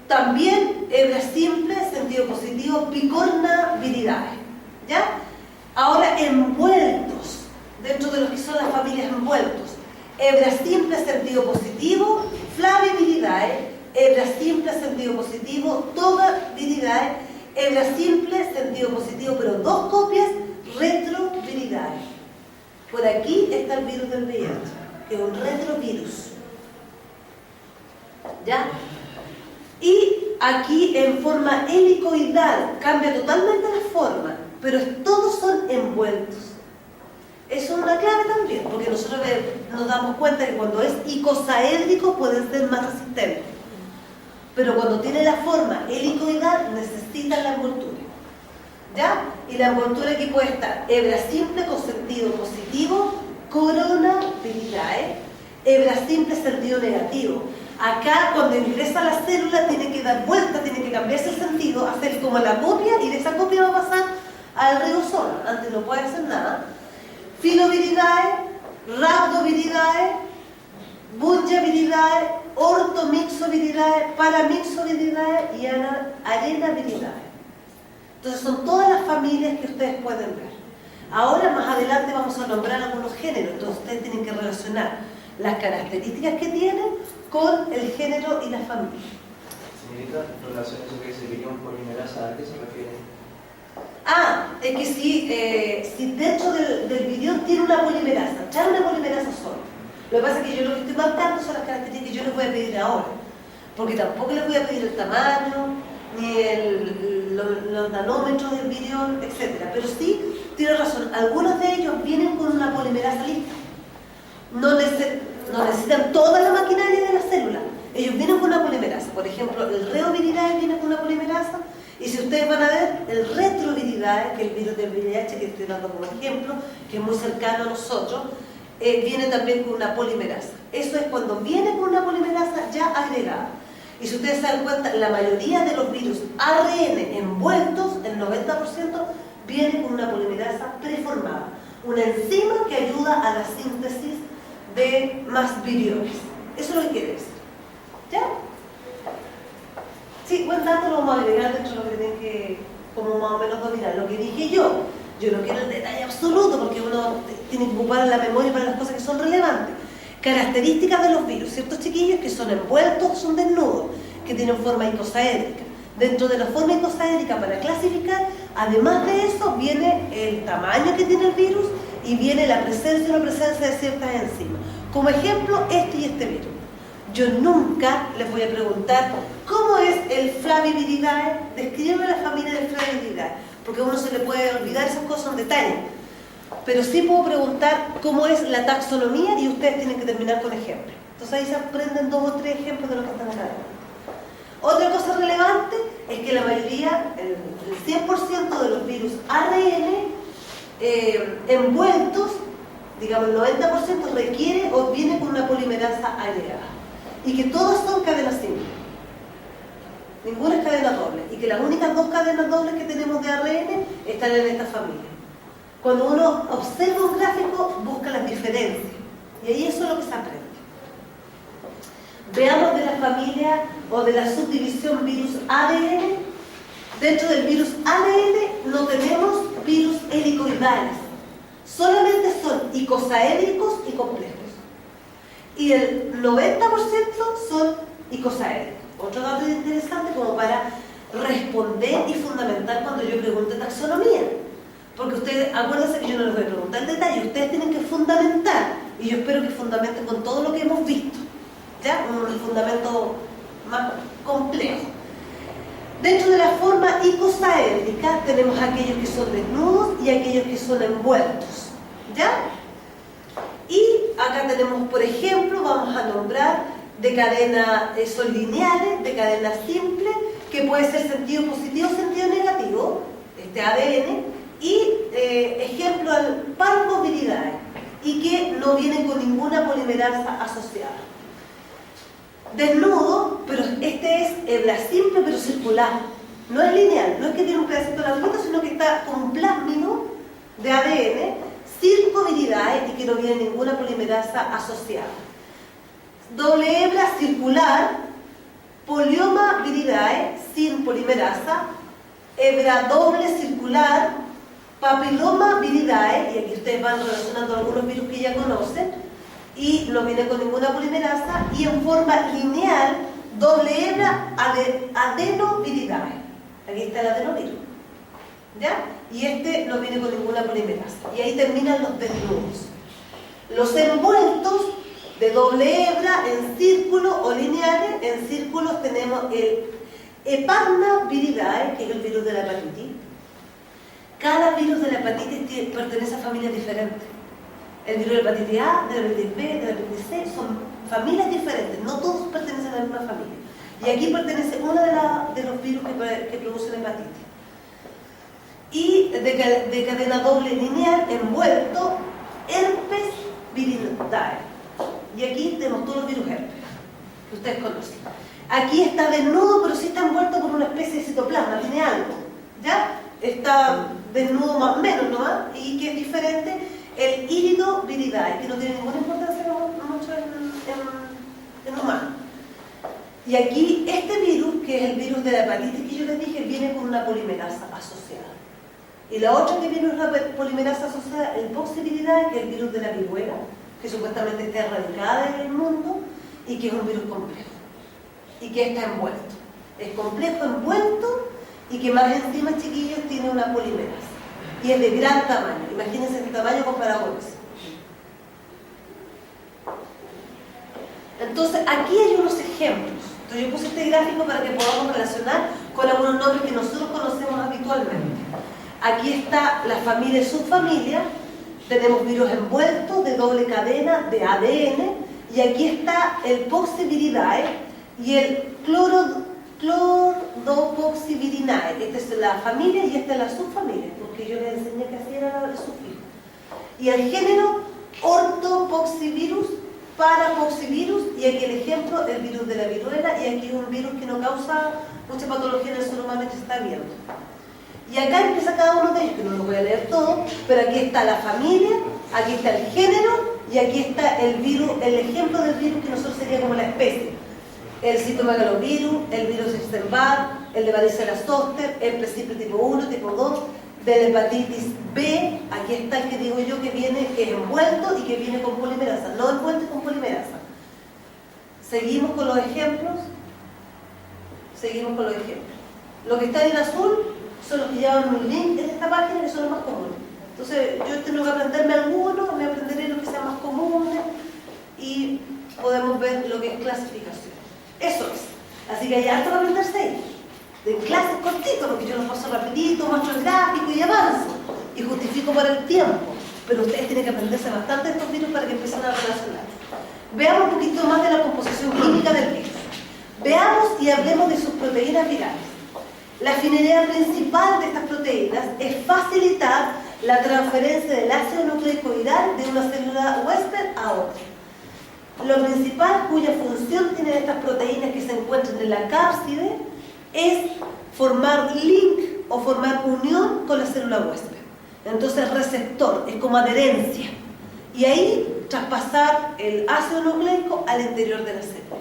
También hebra simple, sentido positivo, Picornaviridae. ¿Ya? Ahora envueltos, dentro de los que son las familias envueltos. Hebra simple, sentido positivo, Flaviviridae. Hebra simple, sentido positivo, Tobaviridae. Hebra simple, sentido positivo, pero 2 copias, Retroviridae. Por aquí está el virus del VIH, que es un retrovirus. ¿Ya? Y aquí en forma helicoidal, cambia totalmente la forma, pero todos son envueltos. Eso es una clave también, porque nosotros nos damos cuenta que cuando es icosaédrico pueden ser más resistentes. Pero cuando tiene la forma helicoidal necesita la envoltura. ¿Ya? Y la envoltura aquí puede estar hebra simple con sentido positivo, corona viridae, hebra simple sentido negativo. Acá cuando ingresa la célula tiene que dar vuelta, tiene que cambiarse el sentido, hacer como la copia y de esa copia va a pasar al ribosoma. Antes no puede hacer nada. Filoviridae, rhabdoviridae, bungiaviridae, ortomixoviridae, paramixoviridae y arenaviridae. Entonces son todas las familias que ustedes pueden ver. Ahora más adelante vamos a nombrar algunos géneros, entonces ustedes tienen que relacionar las características que tienen con el género y la familia. Señorita, en relación a eso que dice virión polimerasa, ¿a qué se refiere? Es que si dentro del virión tiene una polimerasa, ya una polimerasa sola. Lo que pasa es que yo lo que estoy marcando son las características que yo les voy a pedir ahora. Porque tampoco les voy a pedir el tamaño, ni los nanómetros del virión, etc. Pero sí, tiene razón, algunos de ellos vienen con una polimerasa lista. No necesitan toda la maquinaria de la célula. Ellos vienen con una polimerasa. Por ejemplo, el reoviridae viene con una polimerasa. Y si ustedes van a ver, el retroviridae, que es el virus del VIH, que estoy dando como ejemplo, que es muy cercano a nosotros, viene también con una polimerasa. Eso es cuando viene con una polimerasa ya agregada. Y si ustedes se dan cuenta, la mayoría de los virus ARN envueltos, el 90%, viene con una polimerasa preformada. Una enzima que ayuda a la síntesis de más viriones. Eso es lo que quiere decir. ¿Ya? Sí, buen dato lo vamos a agregar dentro de lo que tienen que, como más o menos dominar. Lo que dije yo no quiero el detalle absoluto porque uno tiene que ocupar la memoria para las cosas que son relevantes. Características de los virus, ¿ciertos chiquillos? Que son envueltos, son desnudos, que tienen forma icosaédrica. Dentro de la forma icosaédrica, para clasificar, además de eso, viene el tamaño que tiene el virus y viene la presencia o no presencia de ciertas enzimas. Como ejemplo, este y este virus. Yo nunca les voy a preguntar cómo es el Flaviviridae, descríbeme la familia del Flaviviridae, porque a uno se le puede olvidar esas cosas en detalle. Pero sí puedo preguntar cómo es la taxonomía y ustedes tienen que terminar con ejemplos. Entonces ahí se aprenden 2 o 3 ejemplos de lo que están acá. Otra cosa relevante es que la mayoría, el 100% de los virus ARN envueltos, digamos el 90% requiere o viene con una polimerasa agregada. Y que todos son cadenas simples. Ninguna es cadena doble. Y que las únicas 2 cadenas dobles que tenemos de ARN están en esta familia. Cuando uno observa un gráfico, busca las diferencias. Y ahí eso es lo que se aprende. Veamos de la familia o de la subdivisión virus ADN. Dentro del virus ADN no tenemos virus helicoidales. Solamente son icosaédricos y complejos. Y el 90% son icosaédricos. Otro dato interesante como para responder y fundamentar cuando yo pregunte taxonomía. Porque ustedes, acuérdense que yo no les voy a preguntar en detalle, ustedes tienen que fundamentar. Y yo espero que fundamenten con todo lo que hemos visto. ¿Ya? Un fundamento más complejo. Dentro de la forma icosaédrica tenemos aquellos que son desnudos y aquellos que son envueltos. ¿Ya? Y acá tenemos, por ejemplo, vamos a nombrar de cadena, son lineales, de cadena simple, que puede ser sentido positivo o sentido negativo, este ADN, y ejemplo al Parvoviridae, y que no viene con ninguna polimerasa asociada. Desnudo, pero este es hebra simple pero circular, no es lineal, no es que tiene un pedacito larguito, sino que está con un plásmido de ADN, Circoviridae, y que no viene ninguna polimerasa asociada. Doble hebra circular, Polioma viridae, sin polimerasa, hebra doble circular, Papiloma viridae, y aquí ustedes van relacionando algunos virus que ya conocen, y no viene con ninguna polimerasa, y en forma lineal, doble hebra adenoviridae. Aquí está el adenovirus. ¿Ya? Y este no viene con ninguna polimerasa. Y ahí terminan los desnudos. Los envueltos de doble hebra en círculo o lineales, en círculos tenemos el Epagna-viridae, que es el virus de la hepatitis. Cada virus de la hepatitis pertenece a familias diferentes. El virus de hepatitis A, de la hepatitis B, de la hepatitis C, son familias diferentes, no todos pertenecen a la misma familia. Y aquí pertenece uno de los virus que producen hepatitis. Y de cadena doble lineal, envuelto, herpes virinae. Y aquí tenemos todos los virus herpes, que ustedes conocen. Aquí está desnudo, pero sí está envuelto por una especie de citoplasma, tiene algo, ¿ya? Está desnudo más o menos nomás, y que es diferente el iridoviridae, que no tiene ninguna importancia mucho en humanos. Y aquí este virus, que es el virus de la hepatitis que yo les dije, viene con una polimerasa asociada. Y la otra que viene con una polimerasa asociada, el poxiviridae, que es el virus de la viruela, que supuestamente está erradicada en el mundo y que es un virus complejo. Y que está envuelto. Es complejo, envuelto, y que más encima, chiquillos, tiene una polimerasa. Y es de gran tamaño. Imagínense el tamaño comparado con eso. Entonces, aquí hay unos ejemplos. Entonces, yo puse este gráfico para que podamos relacionar con algunos nombres que nosotros conocemos habitualmente. Aquí está la familia y subfamilia. Tenemos virus envueltos de doble cadena de ADN. Y aquí está el poxiviridae y el clordopoxivirinae. Esta es la familia y esta es la subfamilia, porque yo les enseñé que así era el sufijo. Y el género ortopoxivirus, parapoxivirus, y aquí el ejemplo, el virus de la viruela, y aquí un virus que no causa mucha patología en el ser humano y se está viendo. Y acá empieza cada uno de ellos, que no lo voy a leer todo, pero aquí está la familia, aquí está el género, y aquí está el virus, el ejemplo del virus que nosotros sería como la especie. El citomegalovirus, el virus Epstein-Barr, el de varicela zoster, el simple tipo 1, tipo 2, de la hepatitis B, aquí está el que digo yo que viene, que es envuelto y que viene con polimerasa, no envuelto y con polimerasa. Seguimos con los ejemplos. Seguimos con los ejemplos. Lo que está en azul son los que llevan un link en esta página, que son los más comunes. Entonces, yo tengo que aprenderme algunos, me aprenderé los que sean más comunes y podemos ver lo que es clasificación. Eso es. Así que hay harto para aprenderse ahí. De clases cortitas, porque yo los paso rapidito, muestro el gráfico y avanzo. Y justifico por el tiempo. Pero ustedes tienen que aprenderse bastante de estos virus para que empiecen a relacionar. Veamos un poquito más de la composición química del virus. Veamos y hablemos de sus proteínas virales. La finalidad principal de estas proteínas es facilitar la transferencia del ácido nucleico viral de una célula huésped a otra. Lo principal cuya función tienen estas proteínas que se encuentran en la cápside es formar link o formar unión con la célula huésped. Entonces receptor, es como adherencia. Y ahí traspasar el ácido nucleico al interior de la célula.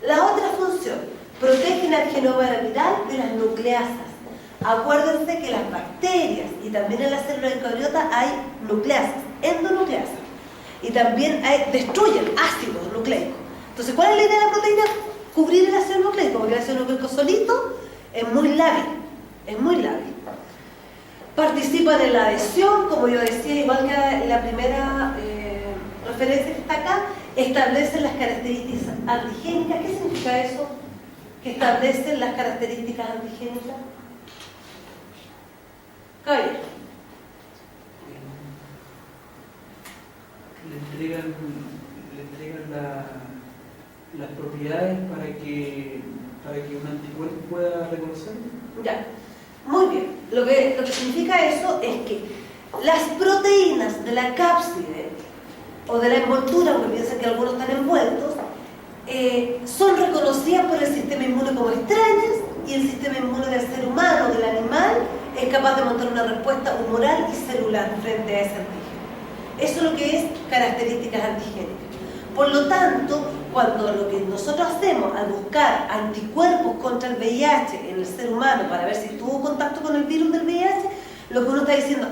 La otra función, protegen al genoma viral de las nucleasas. Acuérdense que las bacterias y también en la célula eucariota hay nucleasas, endonucleasas. Y también destruyen ácidos nucleicos. Entonces, ¿cuál es la idea de la proteína? Cubrir el ácido nucleico, porque el ácido nucleico solito es muy lábil. Es muy lábil. Participan en la adhesión, como yo decía, igual que en la primera referencia que está acá, establecen las características antigénicas. ¿Qué significa eso? Que establecen las características antigénicas. Caballero. Le entregan las propiedades para que un anticuerpo pueda reconocerlo. Ya, muy bien. Lo que significa eso es que las proteínas de la cápside o de la envoltura, porque piensan que algunos están envueltos, son reconocidas por el sistema inmune como extrañas, y el sistema inmune del ser humano, del animal, es capaz de montar una respuesta humoral y celular frente a ese antígeno. Eso es lo que es características antigénicas. Por lo tanto, cuando lo que nosotros hacemos al buscar anticuerpos contra el VIH en el ser humano para ver si tuvo contacto con el virus del VIH, lo que uno está diciendo,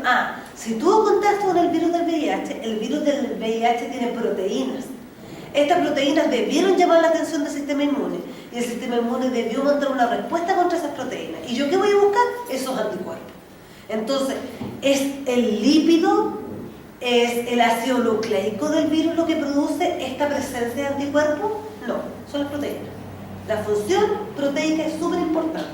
si tuvo contacto con el virus del VIH tiene proteínas. Estas proteínas debieron llamar la atención del sistema inmune y el sistema inmune debió montar una respuesta contra esas proteínas. ¿Y yo qué voy a buscar? Esos anticuerpos. Entonces, ¿es el lípido? ¿Es el ácido nucleico del virus lo que produce esta presencia de anticuerpos? No, son las proteínas. La función proteica es súper importante.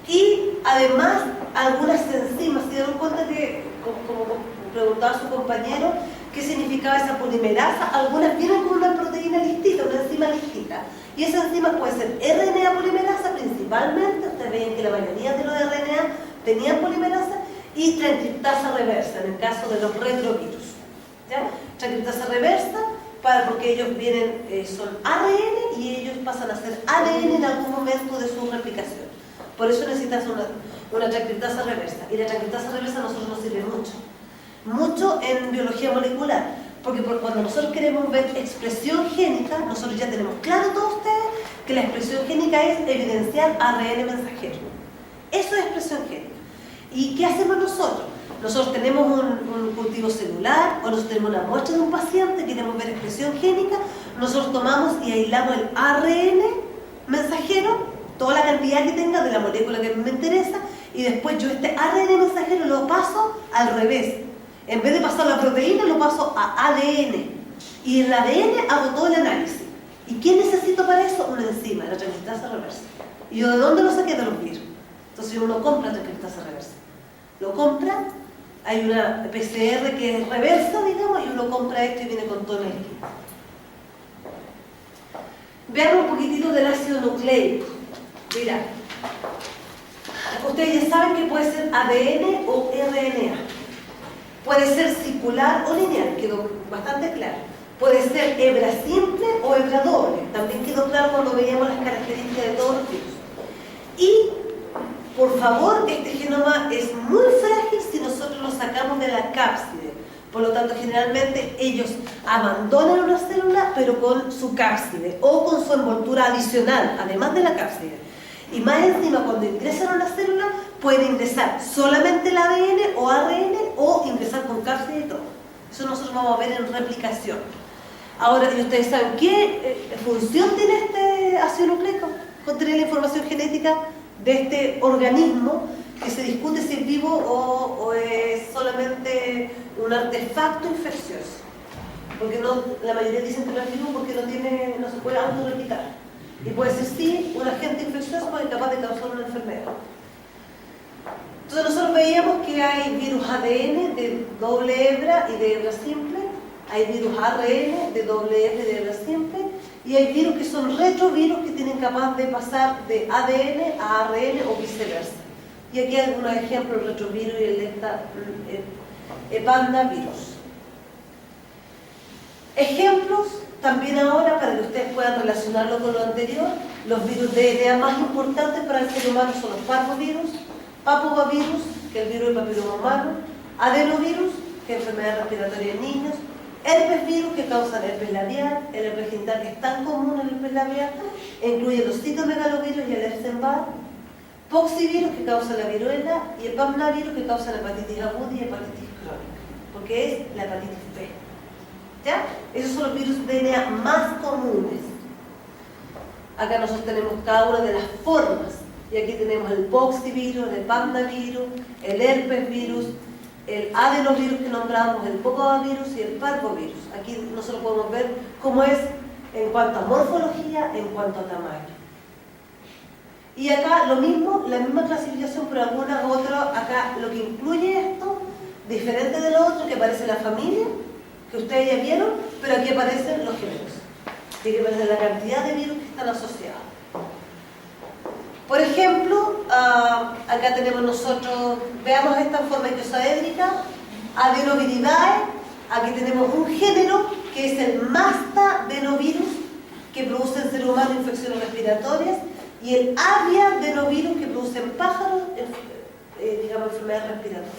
Y además, algunas enzimas, ¿se dieron cuenta que, como preguntaba a su compañero qué significaba esa polimerasa. Algunas vienen con una proteína listita, una enzima listita. Y esa enzima puede ser RNA polimerasa principalmente, ustedes ven que la mayoría de los RNA tenían polimerasa, y transcriptasa reversa, en el caso de los retrovirus. ¿Ya? Transcriptasa reversa, porque ellos vienen, son ARN y ellos pasan a ser ADN en algún momento de su replicación. Por eso necesitas una transcriptasa reversa. Y la transcriptasa reversa a nosotros nos sirve mucho en biología molecular, porque cuando nosotros queremos ver expresión génica, nosotros ya tenemos claro todos ustedes que la expresión génica es evidenciar ARN mensajero. Eso es expresión génica. ¿Y qué hacemos nosotros? Nosotros tenemos un cultivo celular, o nosotros tenemos una muestra de un paciente, queremos ver expresión génica, nosotros tomamos y aislamos el ARN mensajero, toda la cantidad que tenga de la molécula que me interesa, y después yo este ARN mensajero lo paso al revés. En vez de pasar la proteína, lo paso a ADN. Y en el ADN hago todo el análisis. ¿Y qué necesito para eso? Una enzima, la transcriptasa reversa. ¿Y yo de dónde lo saqué? De los virus. Entonces uno compra transcriptasa reversa. Lo compra, hay una PCR que es reversa, digamos, y uno compra esto y viene con todo el equipo. Veamos un poquitito del ácido nucleico. Mira, ustedes ya saben que puede ser ADN o RNA. Puede ser circular o lineal, quedó bastante claro. Puede ser hebra simple o hebra doble. También quedó claro cuando veíamos las características de todos los virus. Y, por favor, este genoma es muy frágil si nosotros lo sacamos de la cápside. Por lo tanto, generalmente ellos abandonan una célula, pero con su cápside o con su envoltura adicional, además de la cápside. Y más encima, cuando ingresan a una célula, pueden ingresar solamente el ADN o ARN o ingresar con cápside y todo. Eso nosotros vamos a ver en replicación. Ahora, y ustedes saben, ¿qué función tiene este ácido nucleico? Contener la información genética de este organismo que se discute si es vivo o es solamente un artefacto infeccioso. Porque no, la mayoría dicen que no es vivo porque no se puede autorreplicar. Y puede ser sí un agente infeccioso porque es capaz de causar una enfermedad. Entonces nosotros veíamos que hay virus ADN de doble hebra y de hebra simple, hay virus ARN de doble hebra y de hebra simple, y hay virus que son retrovirus que tienen capaz de pasar de ADN a ARN o viceversa. Y aquí hay algunos ejemplos, el retrovirus y el epandavirus. Ejemplos también ahora, para que ustedes puedan relacionarlo con lo anterior, los virus de DNA más importantes para el ser humano son los parvovirus, papovavirus, que es el virus del papiloma humano, adenovirus, que es enfermedad respiratoria en niños, herpesvirus, que causa el herpes labial, el herpes genital, que es tan común en el herpes labial, incluye los citomegalovirus y el Epstein-Barr, poxivirus, que causa la viruela, y el pamnavirus, que causa la hepatitis aguda y hepatitis crónica, porque es la hepatitis B. ¿Ya? Esos son los virus de DNA más comunes. Acá nosotros tenemos cada una de las formas. Y aquí tenemos el poxivirus, el pamnavirus, el herpesvirus, el adenovirus que nombramos, el papovirus y el parvovirus. Aquí nosotros podemos ver cómo es en cuanto a morfología, en cuanto a tamaño. Y acá lo mismo, la misma clasificación, pero algunas otras, acá lo que incluye esto, diferente de lo otro, que aparece la familia, que ustedes ya vieron, pero aquí aparecen los géneros. Aquí aparece la cantidad de virus que están asociados. Por ejemplo, acá tenemos nosotros, veamos esta forma icosaédrica, adenoviridae, aquí tenemos un género que es el mastadenovirus, que produce en ser humano infecciones respiratorias, y el aviadenovirus, que produce en pájaros, digamos, enfermedades respiratorias.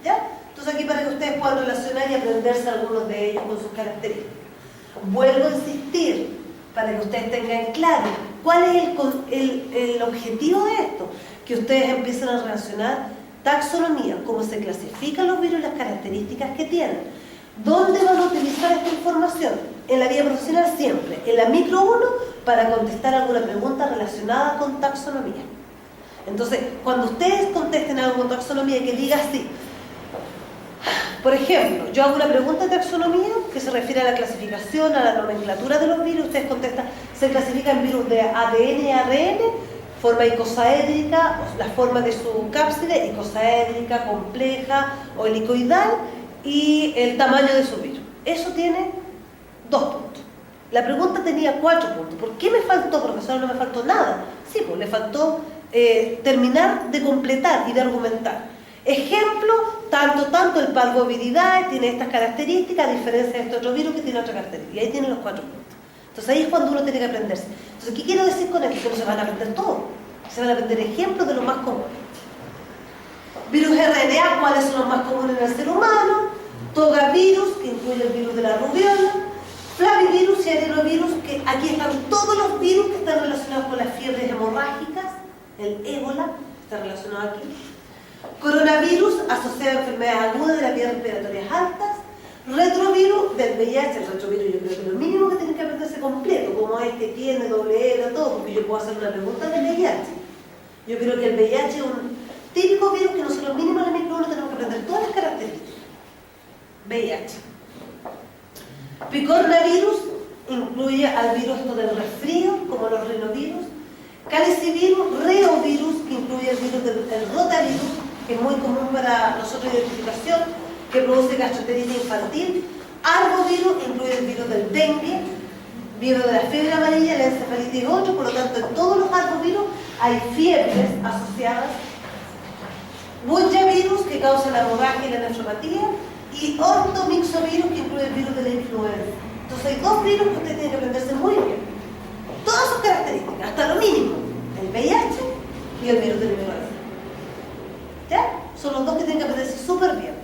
¿Ya? Entonces aquí para que ustedes puedan relacionar y aprenderse algunos de ellos con sus características. Vuelvo a insistir, para que ustedes tengan claro cuál es el objetivo de esto, que ustedes empiecen a relacionar taxonomía, cómo se clasifican los virus y las características que tienen. ¿Dónde van a utilizar esta información? En la vida profesional siempre, en la micro 1, para contestar alguna pregunta relacionada con taxonomía. Entonces, cuando ustedes contesten algo con taxonomía que diga así, por ejemplo, yo hago una pregunta de taxonomía que se refiere a la clasificación, a la nomenclatura de los virus, ustedes contestan, se clasifican virus de ADN y ARN, forma icosaédrica, la forma de su cápside, icosaédrica, compleja o helicoidal, y el tamaño de su virus. Eso tiene 2 puntos. La pregunta tenía 4 puntos. ¿Por qué me faltó, profesor? No me faltó nada. Sí, pues le faltó terminar de completar y de argumentar. Ejemplo, tanto el Parvoviridae tiene estas características, a diferencia de este otro virus que tiene otra característica. Y ahí tienen los 4 puntos. Entonces ahí es cuando uno tiene que aprenderse. Entonces, ¿qué quiero decir con esto? Que no se van a aprender todo. Se van a aprender ejemplos de los más comunes. Virus RNA, ¿cuáles son los más comunes en el ser humano? Togavirus, que incluye el virus de la rubiola. Flavivirus y adenovirus, que aquí están todos los virus que están relacionados con las fiebres hemorrágicas. El ébola está relacionado aquí. Coronavirus, asociado a enfermedades agudas de las vías respiratorias altas. Retrovirus del VIH. El retrovirus yo creo que es lo mínimo que tienen que aprenderse completo, como es que tiene doble hebra, todo, porque yo puedo hacer una pregunta del VIH. Yo creo que el VIH es un típico virus que nosotros mínimo en el micro tenemos que aprender todas las características. VIH. Picornavirus incluye al virus del resfrío, como los rinovirus. Calicivirus, reovirus, que incluye el virus del rotavirus, que es muy común para nosotros identificación, que produce gastroenteritis infantil. Arbovirus incluye el virus del dengue, virus de la fiebre amarilla, la encefalitis 8, por lo tanto en todos los arbovirus hay fiebres asociadas. Bunyavirus, que causa la hemorragia y la nefropatía, y ortomixovirus, que incluye el virus de la influenza. Entonces hay 2 virus que usted tiene que aprenderse muy bien. Todas sus características, hasta lo mínimo, el VIH y el virus de la influenza. ¿Ya? Son los 2 que tienen que aprenderse súper bien,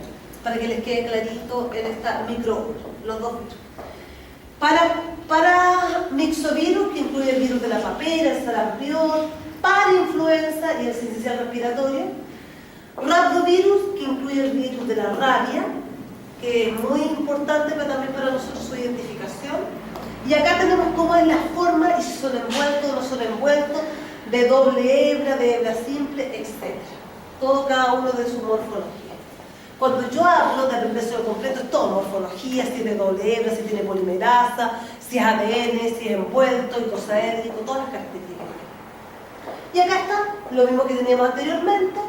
para que les quede clarito en esta micro, los 2 virus. Para mixovirus, que incluye el virus de la papera, el sarampión, parainfluenza y el sincicial respiratorio. Rhabdovirus, que incluye el virus de la rabia, que es muy importante pero también para nosotros su identificación. Y acá tenemos cómo es la forma y si son envueltos o no son envueltos, de doble hebra, de hebra simple, etc. Todo cada uno de su morfología. Cuando yo hablo de aprenderse lo completo, es todo morfología, si tiene doble hebra, si tiene polimerasa, si es ADN, si es envuelto, icosaédrico, todas las características. Y acá está lo mismo que teníamos anteriormente,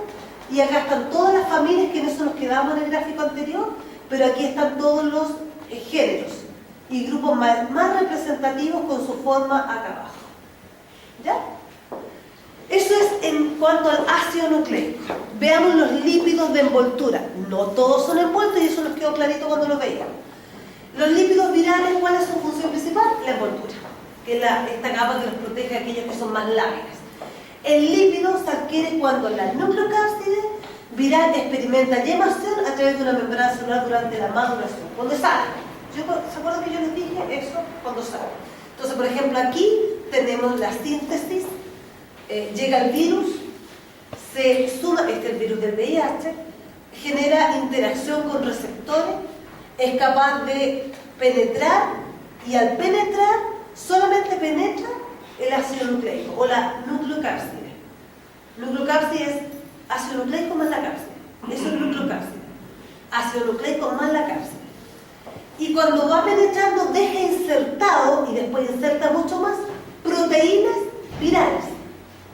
y acá están todas las familias, que en eso nos quedamos en el gráfico anterior, pero aquí están todos los géneros y grupos más representativos con su forma acá abajo. ¿Ya? Eso es en cuanto al ácido nucleico. Veamos los lípidos de envoltura. No todos son envueltos y eso nos quedó clarito cuando lo veíamos. Los lípidos virales, ¿cuál es su función principal? La envoltura, que es esta capa que los protege a aquellos que son más lábiles. El lípido se adquiere cuando la nucleocápside viral experimenta yemación a través de una membrana celular durante la maduración, cuando sale. ¿Se acuerdan que yo les dije eso? Cuando sale. Entonces, por ejemplo, aquí tenemos la síntesis, llega el virus, se suma, este es el virus del VIH, genera interacción con receptores, es capaz de penetrar y al penetrar, solamente penetra el ácido nucleico o la nucleocápside. Nucleocápside es ácido nucleico más la cápside. Eso es nucleocápside. Ácido nucleico más la cápside. Y cuando va penetrando, deja insertado, y después inserta mucho más, proteínas virales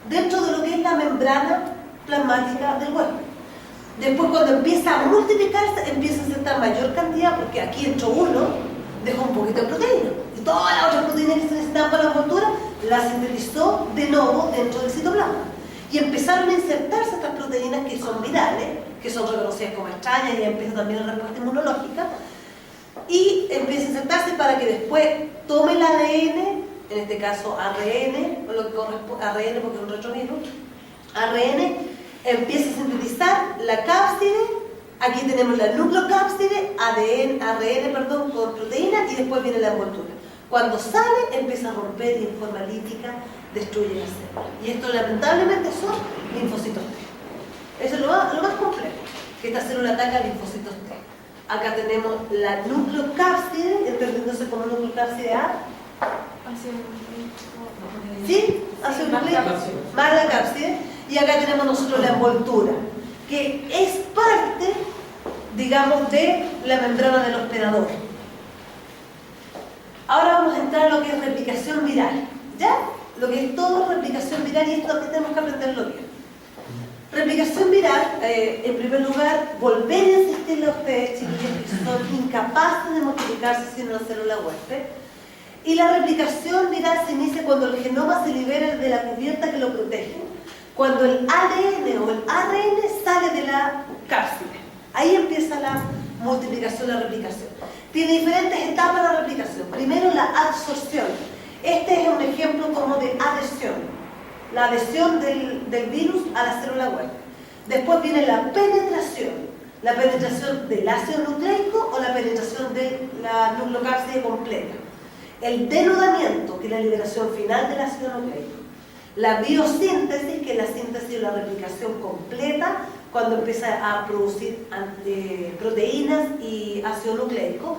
dentro de lo que es la membrana plasmática del huevo. Después, cuando empieza a multiplicarse, empieza a insertar mayor cantidad, porque aquí entró uno, dejó un poquito de proteína. Y todas las otras proteínas que se necesitaban para la envoltura, las sintetizó de nuevo dentro del citoplasma. Y empezaron a insertarse estas proteínas que son virales, que son reconocidas como extrañas, y empieza también la respuesta inmunológica. Y empieza a insertarse para que después tome el ADN, en este caso ARN, o lo que corresponde, ARN porque es un retrovirus, ARN, empieza a sintetizar la cápside, aquí tenemos la nucleocápside, ARN, con proteína, y después viene la envoltura. Cuando sale, empieza a romper y en forma lítica destruye la célula. Y esto lamentablemente son linfocitos T. Eso es lo más complejo, que esta célula ataca linfocitos T. Acá tenemos la nucleocápside, entendiéndose como nucleocápside A. ¿Sí? Ácido nucleico más la cápside. Y acá tenemos nosotros la envoltura, que es parte, digamos, de la membrana del hospedador. Ahora vamos a entrar a lo que es replicación viral. ¿Ya? Lo que es todo replicación viral, y esto que tenemos que aprenderlo bien. Replicación viral, en primer lugar, volver a insistirle a ustedes, chiquillos, que son incapaces de multiplicarse sin una célula huésped. Y la replicación viral se inicia cuando el genoma se libera de la cubierta que lo protege, cuando el ADN o el ARN sale de la cápside. Ahí empieza la multiplicación, la replicación. Tiene diferentes etapas la replicación. Primero, la absorción. Este es un ejemplo como de adhesión. La adhesión del virus a la célula huésped. Después viene la penetración del ácido nucleico o la penetración de la nucleocápside completa. El denudamiento, que es la liberación final del ácido nucleico. La biosíntesis, que es la síntesis o la replicación completa, cuando empieza a producir proteínas y ácido nucleico.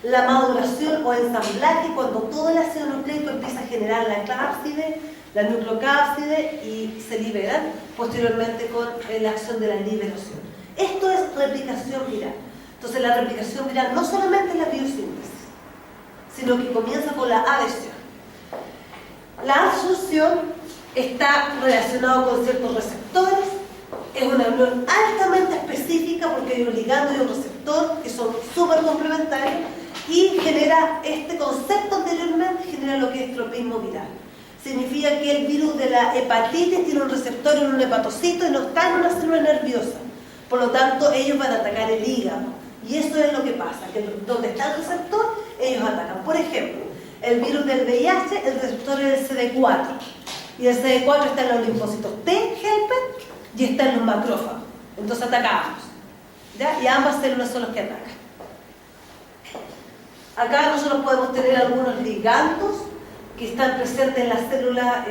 La maduración o ensamblaje, cuando todo el ácido nucleico empieza a generar la cápside, la nucleocápside y se liberan posteriormente con la acción de la liberación. Esto es replicación viral. Entonces la replicación viral no solamente es la biosíntesis, sino que comienza con la adhesión. La absorción está relacionada con ciertos receptores, es una unión altamente específica porque hay un ligando y un receptor que son súper complementarios y genera este concepto anteriormente, genera lo que es tropismo viral. Significa que el virus de la hepatitis tiene un receptor en un hepatocito y no está en una célula nerviosa. Por lo tanto, ellos van a atacar el hígado. Y eso es lo que pasa, que donde está el receptor, ellos atacan. Por ejemplo, el virus del VIH, el receptor es el CD4. Y el CD4 está en los linfocitos T helper y está en los macrófagos. Entonces atacamos. ¿Ya? Y ambas células son las que atacan. Acá nosotros podemos tener algunos ligandos que están presentes en la célula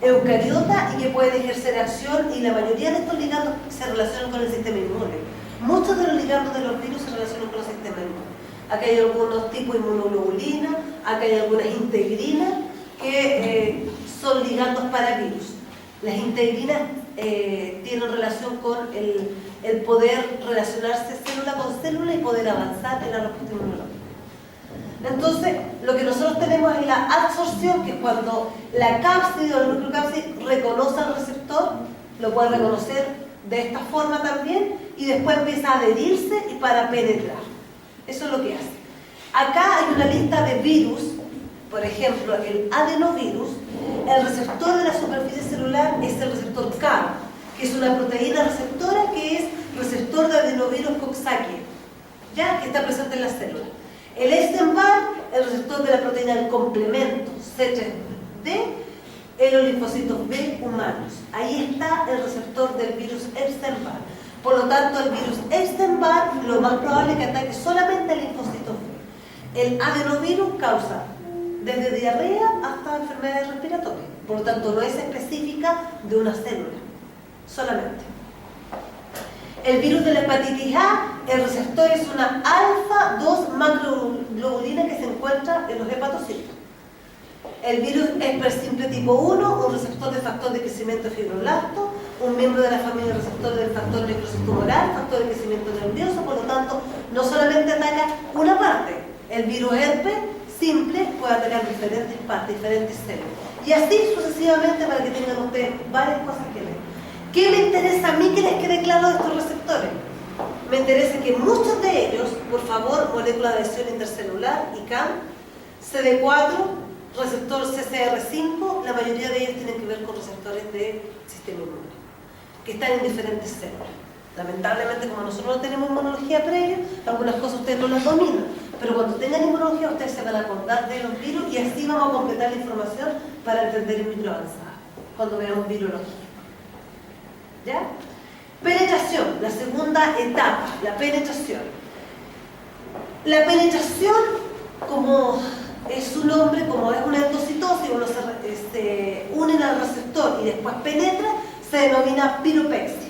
eucariota y que pueden ejercer acción, y la mayoría de estos ligandos se relacionan con el sistema inmune. Muchos de los ligandos de los virus se relacionan con el sistema inmune. Acá hay algunos tipos de inmunoglobulina, acá hay algunas integrinas que son ligandos para virus. Las integrinas tienen relación con el poder relacionarse célula con célula y poder avanzar en la respuesta inmunológica. Entonces, lo que nosotros tenemos es la absorción, que es cuando la cápside o la nucleocápside reconoce al receptor, lo puede reconocer de esta forma también, y después empieza a adherirse y para penetrar. Eso es lo que hace. Acá hay una lista de virus, por ejemplo, el adenovirus. El receptor de la superficie celular es el receptor CAR, que es una proteína receptora que es receptor de adenovirus Coxsackie, ¿ya? Que está presente en la célula. El Epstein-Barr, el receptor de la proteína del complemento C3D, en los linfocitos B humanos. Ahí está el receptor del virus Epstein-Barr. Por lo tanto, el virus Epstein-Barr lo más probable es que ataque solamente el linfocito B. El adenovirus causa desde diarrea hasta enfermedades respiratorias. Por lo tanto, no es específica de una célula, solamente. El virus de la hepatitis A, el receptor es una alfa-2 macroglobulina que se encuentra en los hepatocitos. El virus Esper-simple tipo 1, un receptor de factor de crecimiento fibroblasto, un miembro de la familia receptor del factor necrosis tumoral, factor de crecimiento nervioso. Por lo tanto, no solamente ataca una parte. El virus herpes simple puede atacar diferentes partes, diferentes células. Y así sucesivamente, para que tengan ustedes varias cosas que ver. ¿Qué me interesa a mí que les quede claro de estos receptores? Me interesa que muchos de ellos, por favor, molécula de adhesión intercelular, ICAM, CD4, receptor CCR5, la mayoría de ellos tienen que ver con receptores del sistema inmune, que están en diferentes células. Lamentablemente, como nosotros no tenemos inmunología previa, algunas cosas ustedes no las dominan, pero cuando tengan inmunología ustedes se van a acordar de los virus y así vamos a completar la información para entender el microavanzado, cuando veamos virología. ¿Ya? Penetración, la segunda etapa, la penetración. La penetración, como es su nombre, como es una endocitosis, uno se une al receptor y después penetra, se denomina piropexia.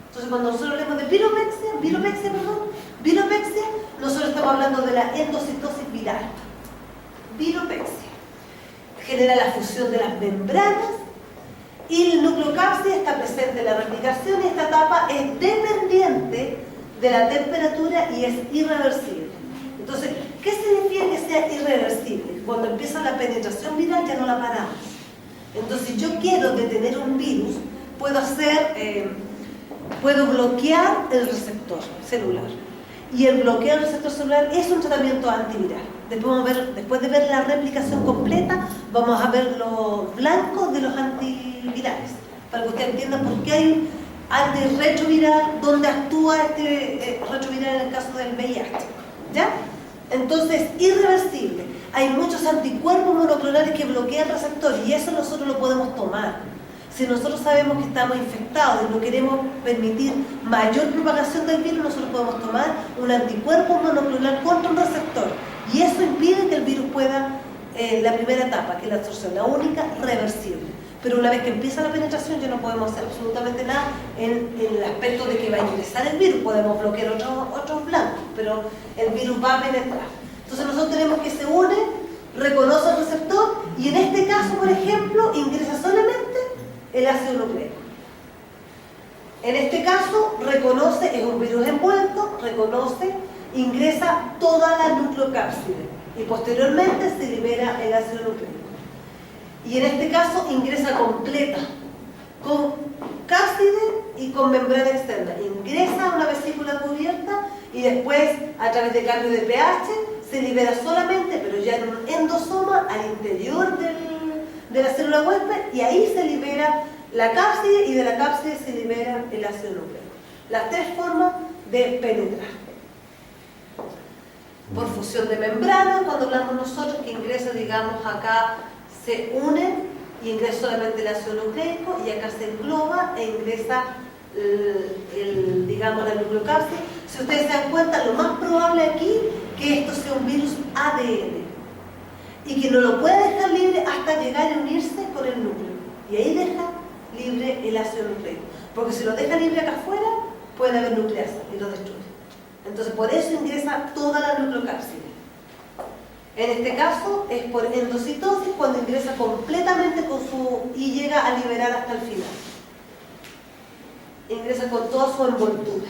Entonces, cuando nosotros hablamos de piropexia, nosotros estamos hablando de la endocitosis viral. Piropexia. Genera la fusión de las membranas y el nucleocápside está presente en la replicación, y esta etapa es dependiente de la temperatura y es irreversible. Entonces, ¿qué significa que sea irreversible? Cuando empieza la penetración viral ya no la paramos. Entonces, si yo quiero detener un virus, puedo bloquear el receptor celular. Y el bloqueo del receptor celular es un tratamiento antiviral. Después de ver la replicación completa, vamos a ver los blancos de los antivirales, para que usted entienda por qué hay un antirretroviral, dónde actúa este retroviral en el caso del VIH. ¿Ya? Entonces, irreversible. Hay muchos anticuerpos monoclonales que bloquean el receptor y eso nosotros lo podemos tomar. Si nosotros sabemos que estamos infectados y no queremos permitir mayor propagación del virus, nosotros podemos tomar un anticuerpo monoclonal contra un receptor. Y eso impide que el virus pueda, la primera etapa, que es la absorción, la única, reversible. Pero una vez que empieza la penetración ya no podemos hacer absolutamente nada en el aspecto de que va a ingresar el virus. Podemos bloquear otros blancos, pero el virus va a penetrar. Entonces nosotros tenemos que se une, reconoce el receptor y en este caso, por ejemplo, ingresa solamente el ácido nucleico. En este caso, reconoce, es un virus envuelto, reconoce, ingresa toda la nucleocápside y posteriormente se libera el ácido nucleico. Y en este caso ingresa completa, con cápside y con membrana externa. Ingresa a una vesícula cubierta y después, a través de cambio de pH, se libera solamente, pero ya en un endosoma al interior de la célula huésped, y ahí se libera la cápside y de la cápside se libera el ácido nucleico. Las tres formas de penetrar. Por fusión de membrana, cuando hablamos nosotros que ingresa, digamos, acá se une y ingresa solamente el ácido nucleico y acá se engloba e ingresa digamos, la nucleocápside. Si ustedes se dan cuenta, lo más probable aquí que esto sea un virus ADN y que no lo puede dejar libre hasta llegar a unirse con el núcleo y ahí deja libre el ácido nucleico, porque si lo deja libre acá afuera puede haber nucleasa y lo destruye. Entonces por eso ingresa toda la nucleocápside. En este caso es por endocitosis, cuando ingresa completamente y llega a liberar hasta el final. Ingresa con toda su envoltura.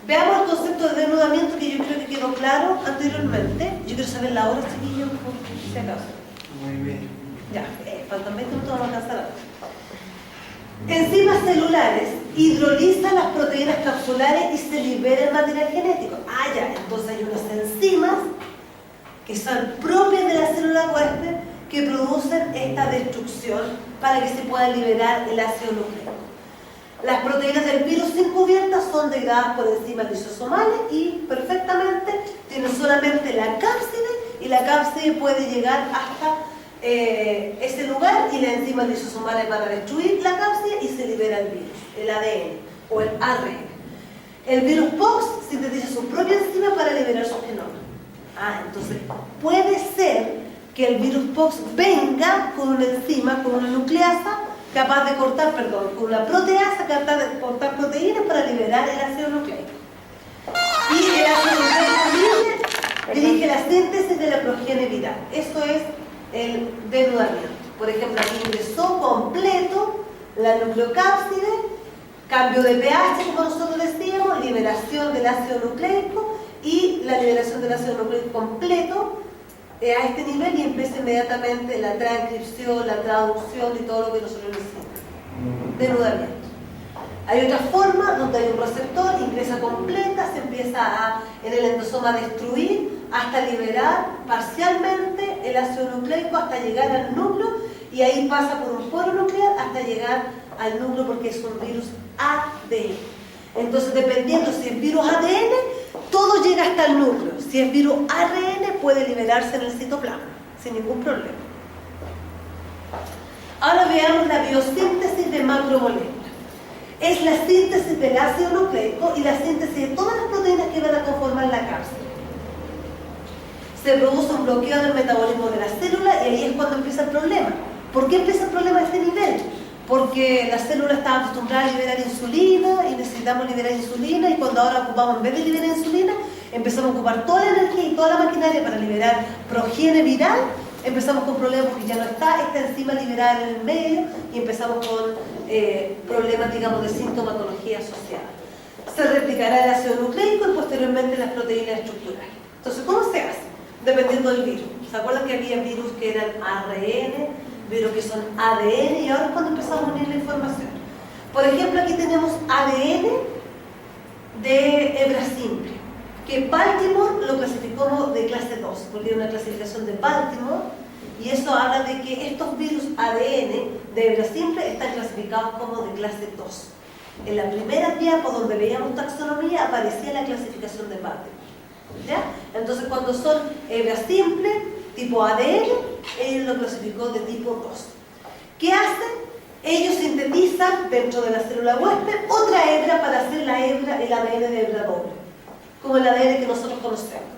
Veamos el concepto de denudamiento, que yo creo que quedó claro anteriormente. Yo quiero saber la hora, chiquillos, por si acaso. Muy bien. Ya, faltan 20 minutos, vamos a alcanzar ahora. Enzimas celulares hidrolizan las proteínas capsulares y se libera el material genético. Ah, ya, entonces hay unas enzimas que son propias de la célula huésped que producen esta destrucción para que se pueda liberar el ácido nucleico. Las proteínas del virus sin cubierta son degradadas por enzimas lisosomales y perfectamente tienen solamente la cápside y la cápside puede llegar hasta ese lugar y las enzimas lisosomales van a destruir la cápside y se libera el virus, el ADN o el ARN. El virus Pox sintetiza su propia enzima para liberar su genoma. Entonces puede ser que el virus Pox venga con una enzima, con una nucleasa capaz de cortar, con una proteasa capaz de cortar proteínas para liberar el ácido nucleico. Y el ácido nucleico dirige la síntesis de la progenie viral. Eso es el denudamiento. Por ejemplo, aquí ingresó completo la nucleocápside, cambio de pH, como nosotros decíamos, liberación del ácido nucleico y la liberación del ácido nucleico completo a este nivel y empieza inmediatamente la transcripción, la traducción y todo lo que nosotros necesitamos. Denudamiento. Hay otra forma donde hay un receptor, ingresa completa, se empieza en el endosoma a destruir hasta liberar parcialmente el ácido nucleico hasta llegar al núcleo y ahí pasa por un poro nuclear hasta llegar al núcleo porque es un virus ADN. Entonces, dependiendo si es virus ADN, todo llega hasta el núcleo. Si es virus ARN, puede liberarse en el citoplasma, sin ningún problema. Ahora veamos la biosíntesis de macromoléculas. Es la síntesis del ácido nucleico y la síntesis de todas las proteínas que van a conformar la cápsula. Se produce un bloqueo del metabolismo de la célula y ahí es cuando empieza el problema. ¿Por qué empieza el problema a este nivel? Porque la célula está acostumbrada a liberar insulina y necesitamos liberar insulina y cuando ahora ocupamos, en vez de liberar insulina, empezamos a ocupar toda la energía y toda la maquinaria para liberar progenie viral, empezamos con problemas porque ya no está esta enzima liberada en el medio y empezamos con problemas, digamos, de sintomatología asociada. Se replicará el ácido nucleico y posteriormente las proteínas estructurales. Entonces, ¿cómo se hace? Dependiendo del virus. ¿Se acuerdan que había virus que eran ARN, virus que son ADN, y ahora es cuando empezamos a unir la información. Por ejemplo, aquí tenemos ADN de hebra simple, que Baltimore lo clasificó de clase 2, porque hay una clasificación de Baltimore, y eso habla de que estos virus ADN de hebra simple están clasificados como de clase 2. En la primera diapo donde veíamos taxonomía aparecía la clasificación de Baltimore, ¿ya? Entonces cuando son hebra simple, tipo ADN, ellos lo clasificó de tipo 2. ¿Qué hacen? Ellos sintetizan dentro de la célula huésped otra hebra para hacer el ADN de hebra doble, como el ADN que nosotros conocemos.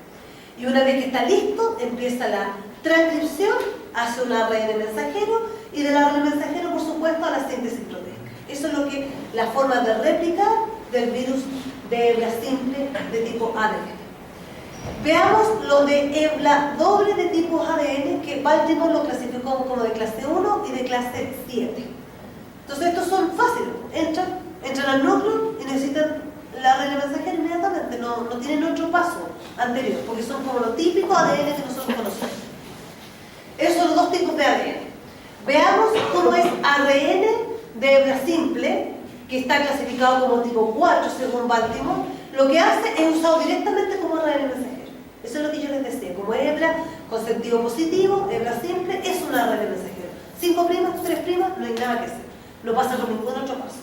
Y una vez que está listo, empieza la transcripción, hace un ARN mensajero, y del ARN mensajero, por supuesto, a la síntesis proteica. Eso es lo que la forma de réplica del virus de hebra simple de tipo ADN. Veamos lo de hebra doble de tipo ADN, que Baltimore lo clasificó como de clase 1 y de clase 7. Entonces estos son fáciles, entran al núcleo y necesitan la ARN mensajero inmediatamente, no tienen otro paso anterior, porque son como los típicos ADN que nosotros conocemos. Esos son los dos tipos de ADN. Veamos cómo es ARN de hebra simple, que está clasificado como tipo 4 según Baltimore. Lo que hace es usado directamente como ARN mensajero. Eso es lo que yo les decía, como hebra con sentido positivo, hebra simple, es una ARN mensajero. 5', 3', no hay nada que hacer. No pasa por ningún otro paso.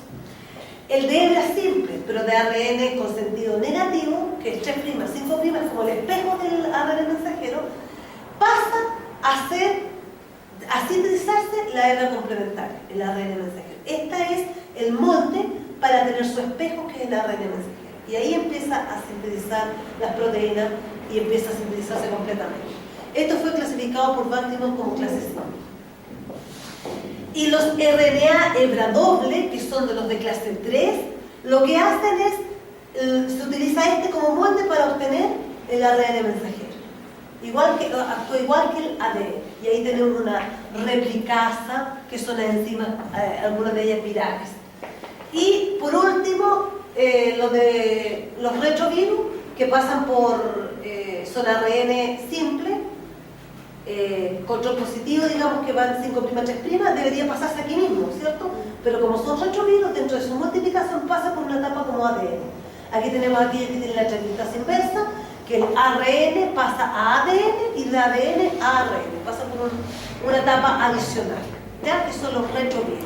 El de hebra simple, pero de ARN con sentido negativo, que es 3', 5', es como el espejo del ARN mensajero, pasa a sintetizarse la hebra complementaria, el ARN mensajero. Este es el molde para tener su espejo, que es el ARN mensajero. Y ahí empieza a sintetizar las proteínas y empieza a sintetizarse completamente. Esto fue clasificado por Baltimore como clase 5. Y los RNA hebra doble, que son de los de clase 3, lo que hacen es, se utiliza este como molde para obtener el ARN mensajero. Actúa igual que el ADN. Y ahí tenemos una replicasa, que son las enzimas, algunas de ellas virales. Y por último, los retrovirus, que pasan por, son ARN simple, control positivo, digamos que van 5', 3', debería pasarse aquí mismo, ¿cierto? Pero como son retrovirus, dentro de su multiplicación pasa por una etapa como ADN. Aquí tenemos aquellos que tienen la transcriptasa inversa, que el ARN pasa a ADN y de ADN a ARN, pasa por una etapa adicional, ¿ya? Que son los retrovirus.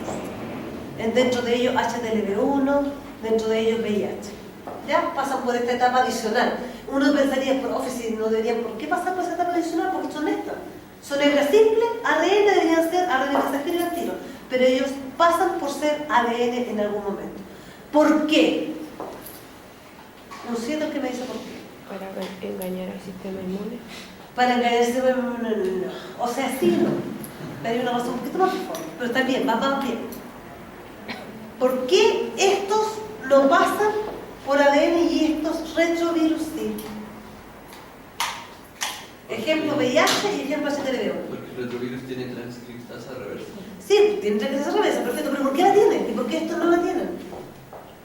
Dentro de ellos HTLV1, dentro de ellos VIH. ¿Ya? Pasan por esta etapa adicional. Uno pensaría, profe, si no deberían, ¿por qué pasar por esa etapa adicional? Porque son estas. Son hebra simple, ARN deberían ser ARN mensajero y al tiro, pero ellos pasan por ser ADN en algún momento. ¿Por qué? No siento que me dice por qué. Para engañar al sistema inmune. Para engañar al sistema inmune, no. O sea, sí, no. Pero hay una razón un poquito más fuerte. Pero está bien, van bien. ¿Por qué estos no pasan por ADN y estos retrovirus sí? Ejemplo VIH y ejemplo HTLV1. Porque el retrovirus tiene transcriptasa reversa. Sí, tiene transcriptasa reversa, perfecto. ¿Pero por qué la tienen? ¿Y por qué estos no la tienen?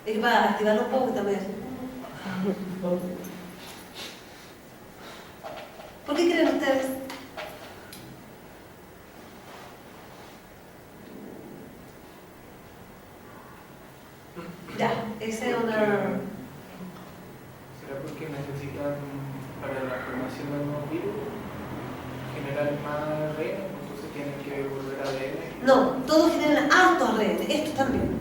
Es que para activarlo un poco también. ¿Por qué creen ustedes? Ya, esa es una... ¿Será porque necesitan, para la formación de nuevos virus, generar más ARN? Entonces tienen que volver a ADN. No, todos generan alto ARN, esto también.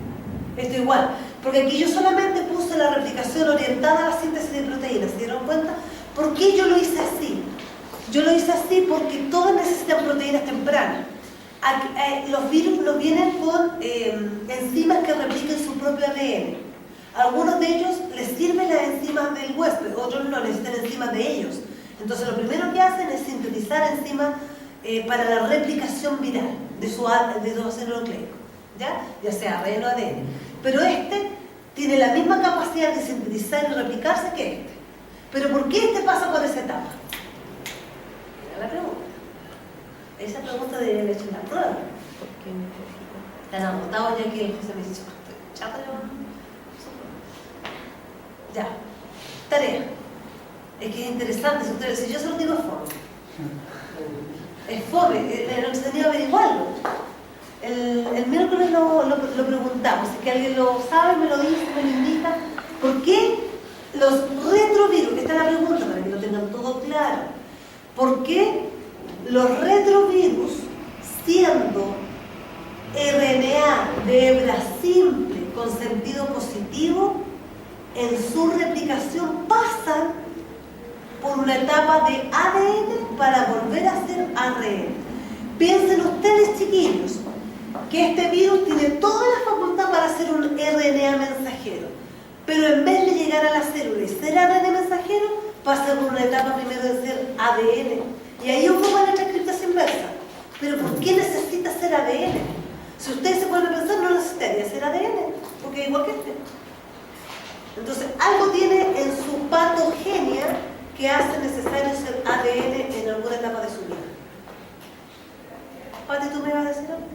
Esto igual. Porque aquí yo solamente puse la replicación orientada a la síntesis de proteínas. ¿Se dieron cuenta? ¿Por qué yo lo hice así? Yo lo hice así porque todos necesitan proteínas tempranas. Los virus no vienen con enzimas que repliquen su propio ADN. Algunos de ellos les sirven las enzimas del huésped, otros no, necesitan enzimas de ellos. Entonces lo primero que hacen es sintetizar enzimas para la replicación viral de su ácido nucleico, ya sea ARN o ADN. Pero este tiene la misma capacidad de sintetizar y replicarse que este. ¿Pero por qué este pasa por esa etapa? Era la pregunta. Esa pregunta debería haber hecho en la prueba. ¿Por qué necesita? Están agotados ya que el José me dice, estoy chata yo. Ya. Tarea. Es que es interesante, si yo se lo digo es fome. Es fome. No, era entretenido averiguarlo. El miércoles lo preguntamos, si que alguien lo sabe, me lo dice, me lo indica. ¿Por qué los retrovirus? Esta es la pregunta para que lo tengan todo claro. ¿Por qué los retrovirus, siendo RNA de hebra simple con sentido positivo, en su replicación pasan por una etapa de ADN para volver a ser ARN? Piensen ustedes, chiquillos, que este virus tiene toda la facultad para ser un RNA mensajero, pero en vez de llegar a la célula y ser ARN mensajero, pasa por una etapa primero de ser ADN, y ahí ocupa la transcriptación inversa. ¿Pero por qué necesita ser ADN? Si ustedes se pueden pensar, no necesitaría ser ADN, porque es igual que este. Entonces, algo tiene en su patogenia que hace necesario ser ADN en alguna etapa de su vida. Pati, ¿tú me vas a decir algo?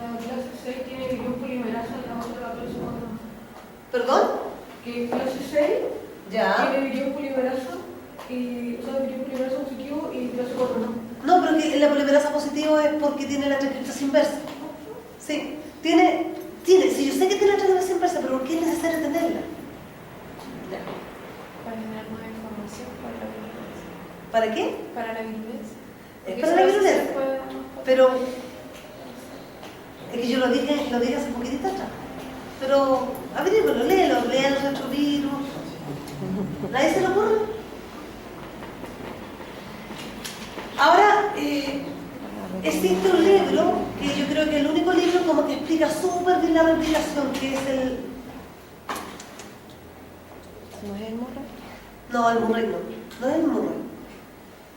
La clase 6 tiene virión polimerasa y la otra clase 4. ¿Perdón? Que clase 6 Ya. tiene virión polimerasa y, o sea, virión polimerasa positivo y clase 4 no. No, pero que la polimerasa positivo es porque tiene la transcriptación inversa. Sí, tiene, sí, yo sé que tiene la transcriptación inversa, pero ¿por qué es necesario tenerla? Ya. Para generar nueva información para la virulencia. ¿Para qué? Para la virulencia. Es Porque para la si no, virulencia. se puede- Pero es que yo lo dije hace un poquitito atrás. Pero averígualo, léelo, lea los retrovirus. ¿Nadie se lo ocurre? Ahora, existe un libro que yo creo que es el único libro como que explica súper bien la replicación, que es el... ¿No es el morro? No, el Murray no es el Murray.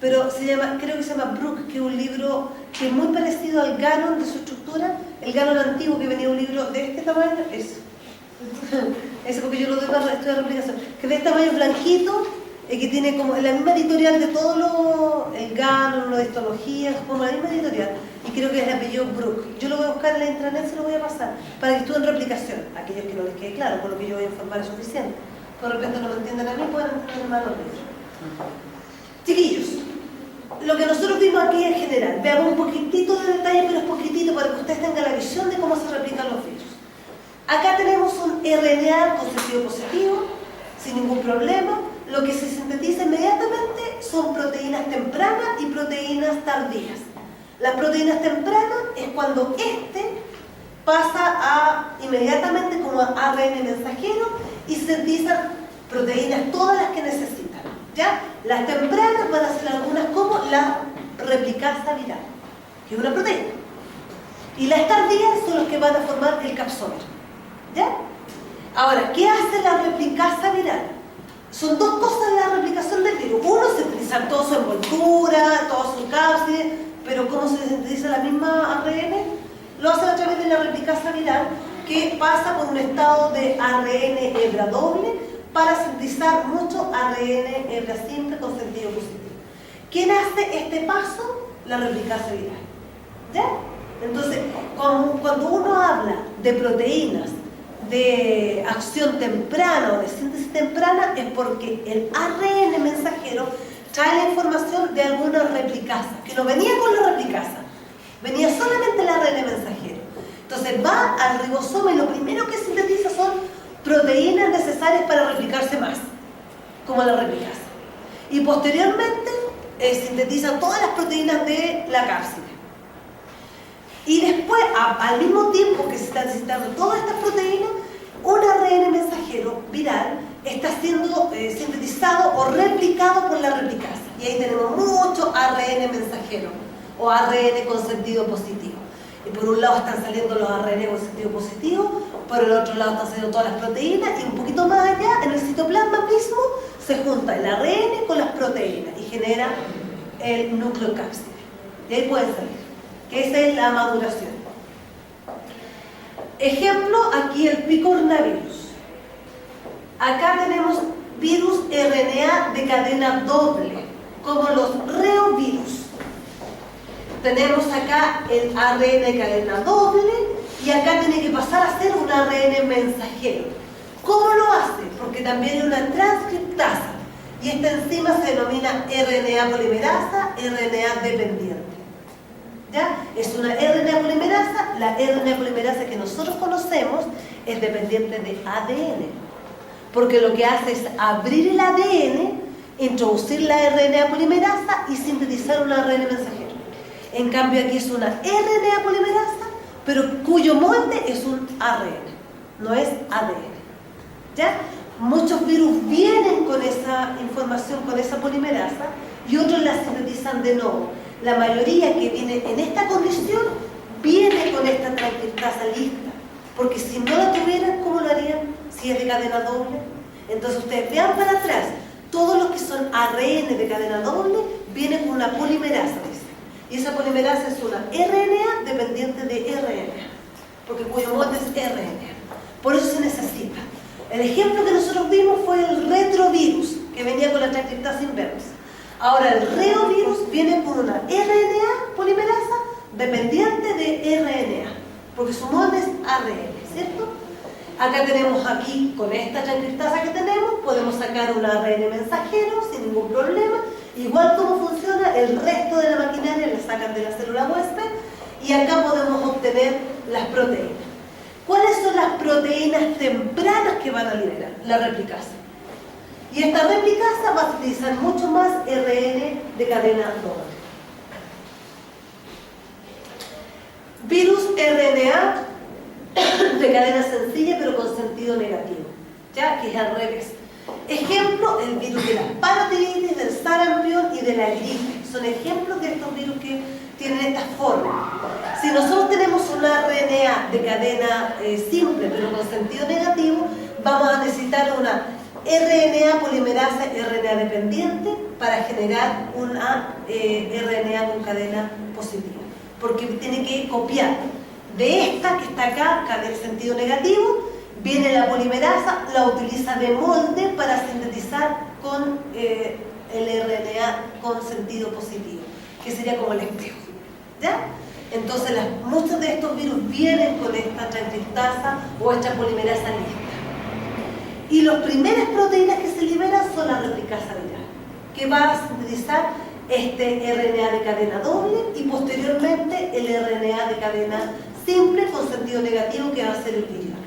Pero se llama, creo que se llama Brook, que es un libro que es muy parecido al Ganon de su estructura. El Ganon antiguo, que venía un libro de este tamaño, ese porque yo lo doy para estudiar replicación, que de este tamaño blanquito, que tiene como la misma editorial de todo el Ganon, lo de histología, como la misma editorial, y creo que es el apellido Brook. Yo lo voy a buscar en la intranet, se lo voy a pasar, para que estudien replicación. Aquellos que no les quede claro, con lo que yo voy a informar es suficiente. De repente no lo entienden a mí, pueden entender más los libros. Chiquillos, lo que nosotros vimos aquí en general, veamos un poquitito de detalle, pero es poquitito para que ustedes tengan la visión de cómo se replican los virus. Acá tenemos un RNA con sentido positivo, sin ningún problema. Lo que se sintetiza inmediatamente son proteínas tempranas y proteínas tardías. Las proteínas tempranas es cuando este pasa inmediatamente como ARN mensajero y sintetizan proteínas todas las que necesitan. ¿Ya? Las tempranas van a ser algunas como la replicasa viral, que es una proteína. Y las tardías son los que van a formar el capsómero. ¿Ya? Ahora, ¿qué hace la replicasa viral? Son dos cosas en la replicación del virus. Uno, sintetizar toda su envoltura, toda su cápside, pero ¿cómo se sintetiza la misma ARN? Lo hacen a través de la replicasa viral, que pasa por un estado de ARN hebra doble para sintetizar mucho ARN hebra simple con sentido positivo. ¿Quién hace este paso? La replicasa viral. ¿Ya? Entonces, cuando uno habla de proteínas de acción temprana o de síntesis temprana, es porque el ARN mensajero trae la información de alguna replicasa, que no venía con la replicasa, venía solamente el ARN mensajero. Entonces va al ribosoma y lo primero que sintetiza son proteínas necesarias para replicarse más, como la replicasa. Y posteriormente sintetiza todas las proteínas de la cápside. Y después, al mismo tiempo que se están necesitando todas estas proteínas, un ARN mensajero viral está siendo sintetizado o replicado por la replicasa. Y ahí tenemos mucho ARN mensajero o ARN con sentido positivo. Y por un lado están saliendo los ARN con sentido positivo, por el otro lado están saliendo todas las proteínas, y un poquito más allá, en el citoplasma mismo, se junta el ARN con las proteínas y genera el núcleo cápside. Y ahí pueden salir, que esa es la maduración. Ejemplo, aquí el picornavirus. Acá tenemos virus RNA de cadena doble, como los reovirus. Tenemos acá el ARN de cadena doble y acá tiene que pasar a ser un ARN mensajero. ¿Cómo lo hace? Porque también hay una transcriptasa y esta enzima se denomina RNA polimerasa, RNA dependiente. ¿Ya? Es una RNA polimerasa. La RNA polimerasa que nosotros conocemos es dependiente de ADN, porque lo que hace es abrir el ADN, introducir la RNA polimerasa y sintetizar un ARN mensajero. En cambio aquí es una RNA polimerasa, pero cuyo molde es un ARN, no es ADN. ¿Ya? Muchos virus vienen con esa información, con esa polimerasa, y otros la sintetizan de nuevo. La mayoría que viene en esta condición viene con esta transcriptasa lista, porque si no la tuvieran, ¿cómo lo harían si es de cadena doble? Entonces ustedes vean para atrás, todos los que son ARN de cadena doble vienen con una polimerasa, dice. Y esa polimerasa es una RNA dependiente de RNA, porque cuyo molde es RNA. Por eso se necesita. El ejemplo que nosotros vimos fue el retrovirus, que venía con la transcriptasa inversa. Ahora el reovirus viene con una RNA polimerasa dependiente de RNA, porque su molde es ARN, ¿cierto? Acá tenemos aquí, con esta transcriptasa que tenemos, podemos sacar un ARN mensajero sin ningún problema. Igual como funciona, el resto de la maquinaria la sacan de la célula huésped y acá podemos obtener las proteínas. ¿Cuáles son las proteínas tempranas que van a liberar? La replicasa. Y esta replicasa va a utilizar mucho más RN de cadena doble. Virus RNA de cadena sencilla pero con sentido negativo, ya que es al revés. Ejemplo, el virus de la parotiditis, del sarampión y de la gripe. Son ejemplos de estos virus que tienen estas formas. Si nosotros tenemos una RNA de cadena simple pero con sentido negativo, vamos a necesitar una RNA polimerasa RNA dependiente para generar una RNA con cadena positiva, porque tiene que copiar de esta que está acá, cadena sentido negativo, viene la polimerasa, la utiliza de molde para sintetizar con el RNA con sentido positivo, que sería como el espejo, ¿ya? Entonces muchos de estos virus vienen con esta transcriptasa o esta polimerasa lista. Y las primeras proteínas que se liberan son la replicasa viral, que va a sintetizar este RNA de cadena doble y posteriormente el RNA de cadena simple con sentido negativo, que va a ser el viral.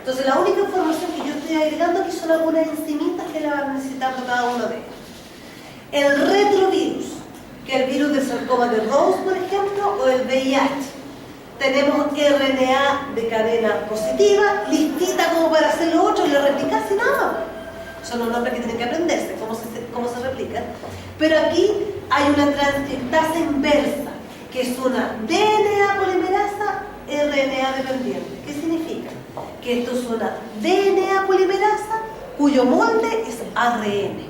Entonces la única información que yo estoy agregando aquí son algunas enzimitas que la van necesitando cada uno de ellos. El retrovirus, que es el virus del sarcoma de Rose, por ejemplo, o el VIH. Tenemos RNA de cadena positiva, listita como para hacer lo otro, y la replicasa y nada. Son los nombres que tienen que aprenderse, cómo se replican. Pero aquí hay una transcriptasa inversa, que es una DNA polimerasa RNA dependiente. ¿Qué significa? Que esto es una DNA polimerasa cuyo molde es ARN.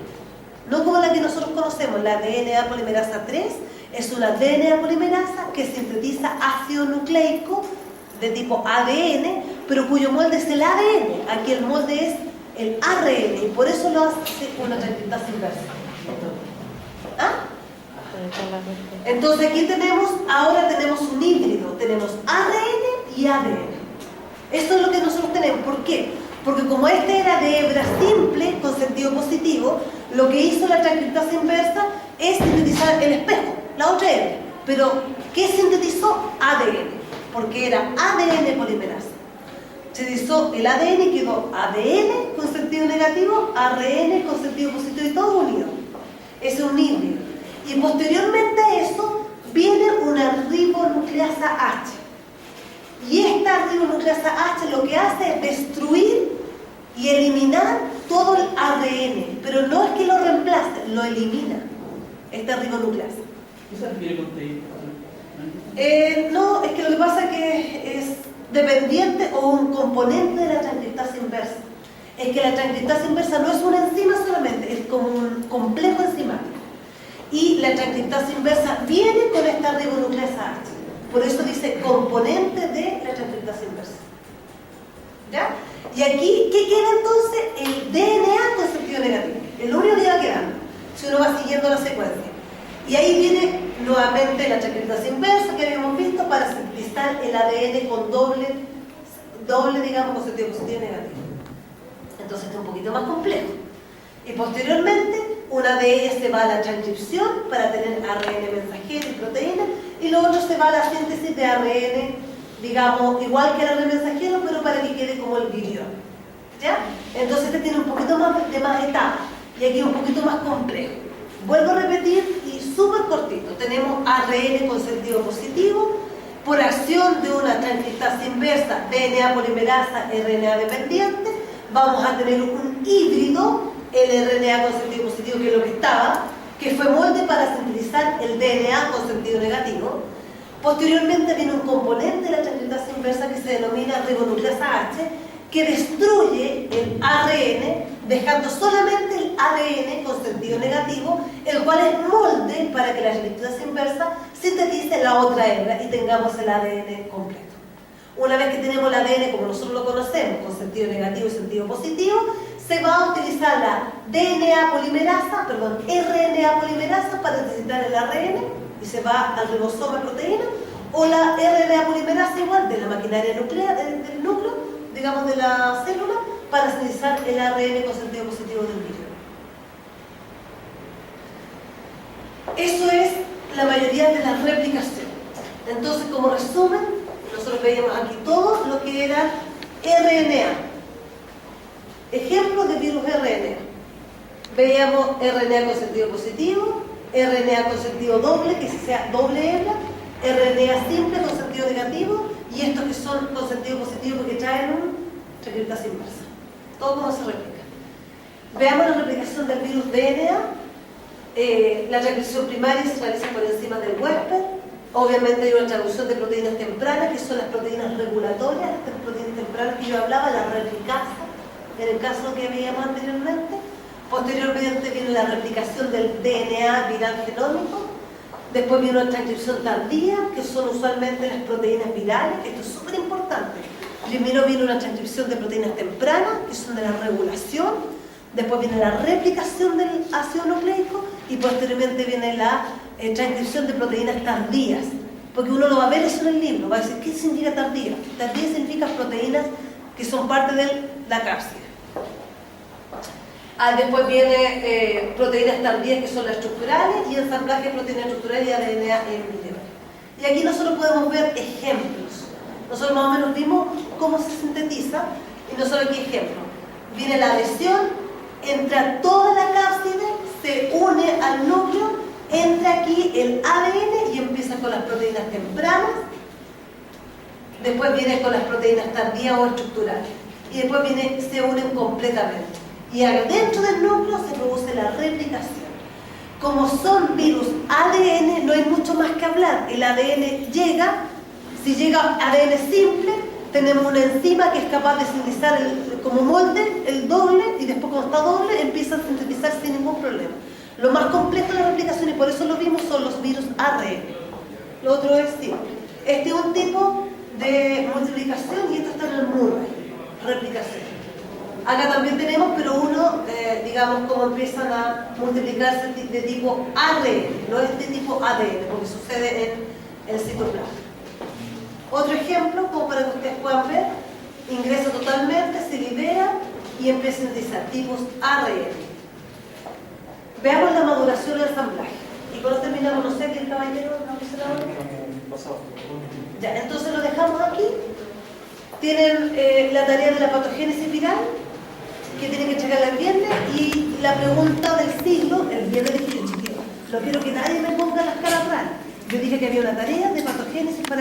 No como la que nosotros conocemos, la DNA polimerasa 3, es una DNA polimerasa que sintetiza ácido nucleico de tipo ADN, pero cuyo molde es el ADN. Aquí el molde es el ARN, y por eso lo hace una transcriptasa inversa. ¿Ah? Entonces aquí ahora tenemos un híbrido, tenemos ARN y ADN. Esto es lo que nosotros tenemos. ¿Por qué? Porque como este era de hebra simple, con sentido positivo, lo que hizo la transcriptasa inversa es sintetizar el espejo, la otra hebra. Pero, ¿qué sintetizó? ADN, porque era ADN polimerasa. Sintetizó el ADN y quedó ADN con sentido negativo, ARN con sentido positivo y todo unido. Es un híbrido. Y posteriormente a eso viene una ribonucleasa H. Y esta ribonucleasa H lo que hace es destruir y eliminar todo el ARN, pero no es que lo reemplace, lo elimina, esta ribonucleasa. ¿Qué se refiere con TI? No, es que lo que pasa es que es dependiente o un componente de la transcriptasa inversa. Es que la transcriptasa inversa no es una enzima solamente, es como un complejo enzimático. Y la transcriptasa inversa viene con esta ribonucleasa H. Por eso dice componente de la transcriptasa inversa. ¿Ya? Y aquí, ¿qué queda entonces? El DNA con sentido negativo. El único que va quedando, si uno va siguiendo la secuencia. Y ahí viene nuevamente la transcriptasa inversa que habíamos visto para sintetizar el ADN con doble, digamos, con sentido positivo y negativo. Entonces está un poquito más complejo. Y posteriormente una de ellas se va a la transcripción para tener ARN mensajero y proteína, y lo otro se va a la síntesis de ARN, digamos, igual que el ARN mensajero, pero para que quede como el virión. ¿Ya? Entonces este tiene un poquito más de más etapas, y aquí un poquito más complejo. Vuelvo a repetir, y súper cortito. Tenemos ARN con sentido positivo, por acción de una transcriptasa inversa, DNA polimerasa, RNA dependiente, vamos a tener un híbrido, el RNA con sentido positivo, que es lo que estaba, que fue molde para sintetizar el DNA con sentido negativo. Posteriormente viene un componente de la transcriptasa inversa que se denomina ribonucleasa H, que destruye el ARN, dejando solamente el ADN con sentido negativo, el cual es molde para que la transcriptasa inversa sintetice la otra hebra y tengamos el ADN completo. Una vez que tenemos el ADN como nosotros lo conocemos, con sentido negativo y sentido positivo, se va a utilizar la RNA polimerasa para sintetizar el ARN y se va al ribosoma proteína, o la RNA polimerasa igual de la maquinaria nuclear, del núcleo, digamos de la célula, para sintetizar el ARN con sentido positivo del virión. Eso es la mayoría de la replicación. Entonces, como resumen, nosotros veíamos aquí todo lo que era RNA. Ejemplos de virus RNA. Veíamos RNA con sentido positivo, RNA con sentido doble, que sea doble hebra, RNA simple con sentido negativo, y estos que son con sentido positivo porque traen un transcriptasa inversa. Todo como se replica. Veamos la replicación del virus DNA. La transcripción primaria se realiza por encima del huésped. Obviamente hay una traducción de proteínas tempranas, que son las proteínas regulatorias, estas proteínas tempranas que yo hablaba, la replicasa, en el caso que veíamos anteriormente. Posteriormente viene la replicación del DNA viral genómico. Después viene una transcripción tardía, que son usualmente las proteínas virales. Esto es súper importante. Primero viene una transcripción de proteínas tempranas, que son de la regulación. Después viene la replicación del ácido nucleico, y posteriormente viene la transcripción de proteínas tardías. Porque uno lo va a ver eso en el libro, va a decir, ¿qué significa tardía? Tardía significa proteínas que son parte de la cápside. Después viene proteínas tardías, que son las estructurales, y ensamblaje de proteínas estructurales y ADN individual. Y aquí nosotros podemos ver ejemplos. Nosotros más o menos vimos cómo se sintetiza, y nosotros aquí ejemplo. Viene la adhesión, entra toda la cápside, se une al núcleo, entra aquí el ADN y empieza con las proteínas tempranas, después viene con las proteínas tardías o estructurales, y después se unen completamente. Y adentro del núcleo se produce la replicación. Como son virus ADN, no hay mucho más que hablar. El ADN llega, si llega ADN simple, tenemos una enzima que es capaz de sintetizar como molde el doble, y después cuando está doble empieza a sintetizar sin ningún problema. Lo más complejo de la replicación, y por eso lo vimos, son los virus ARN. Lo otro es simple. Este es un tipo de multiplicación, y esto está en el Murray, replicación. Acá también tenemos, pero uno, digamos, cómo empiezan a multiplicarse de tipo ARN, no es de tipo ADN, porque sucede en el citoplasma. Otro ejemplo, como para que ustedes puedan ver, ingresa totalmente, se libera y empieza a sintetizar tipos ARN. Veamos la maduración y el ensamblaje. Y cuando terminamos, no sé, que el caballero no dice nada. Ya, entonces lo dejamos aquí. Tienen la tarea de la patogénesis viral, que tienen que checarla el viernes, y la pregunta del siglo, el viernes de chiquitito. No quiero que nadie me ponga las caras raras. Yo dije que había una tarea de patogénesis para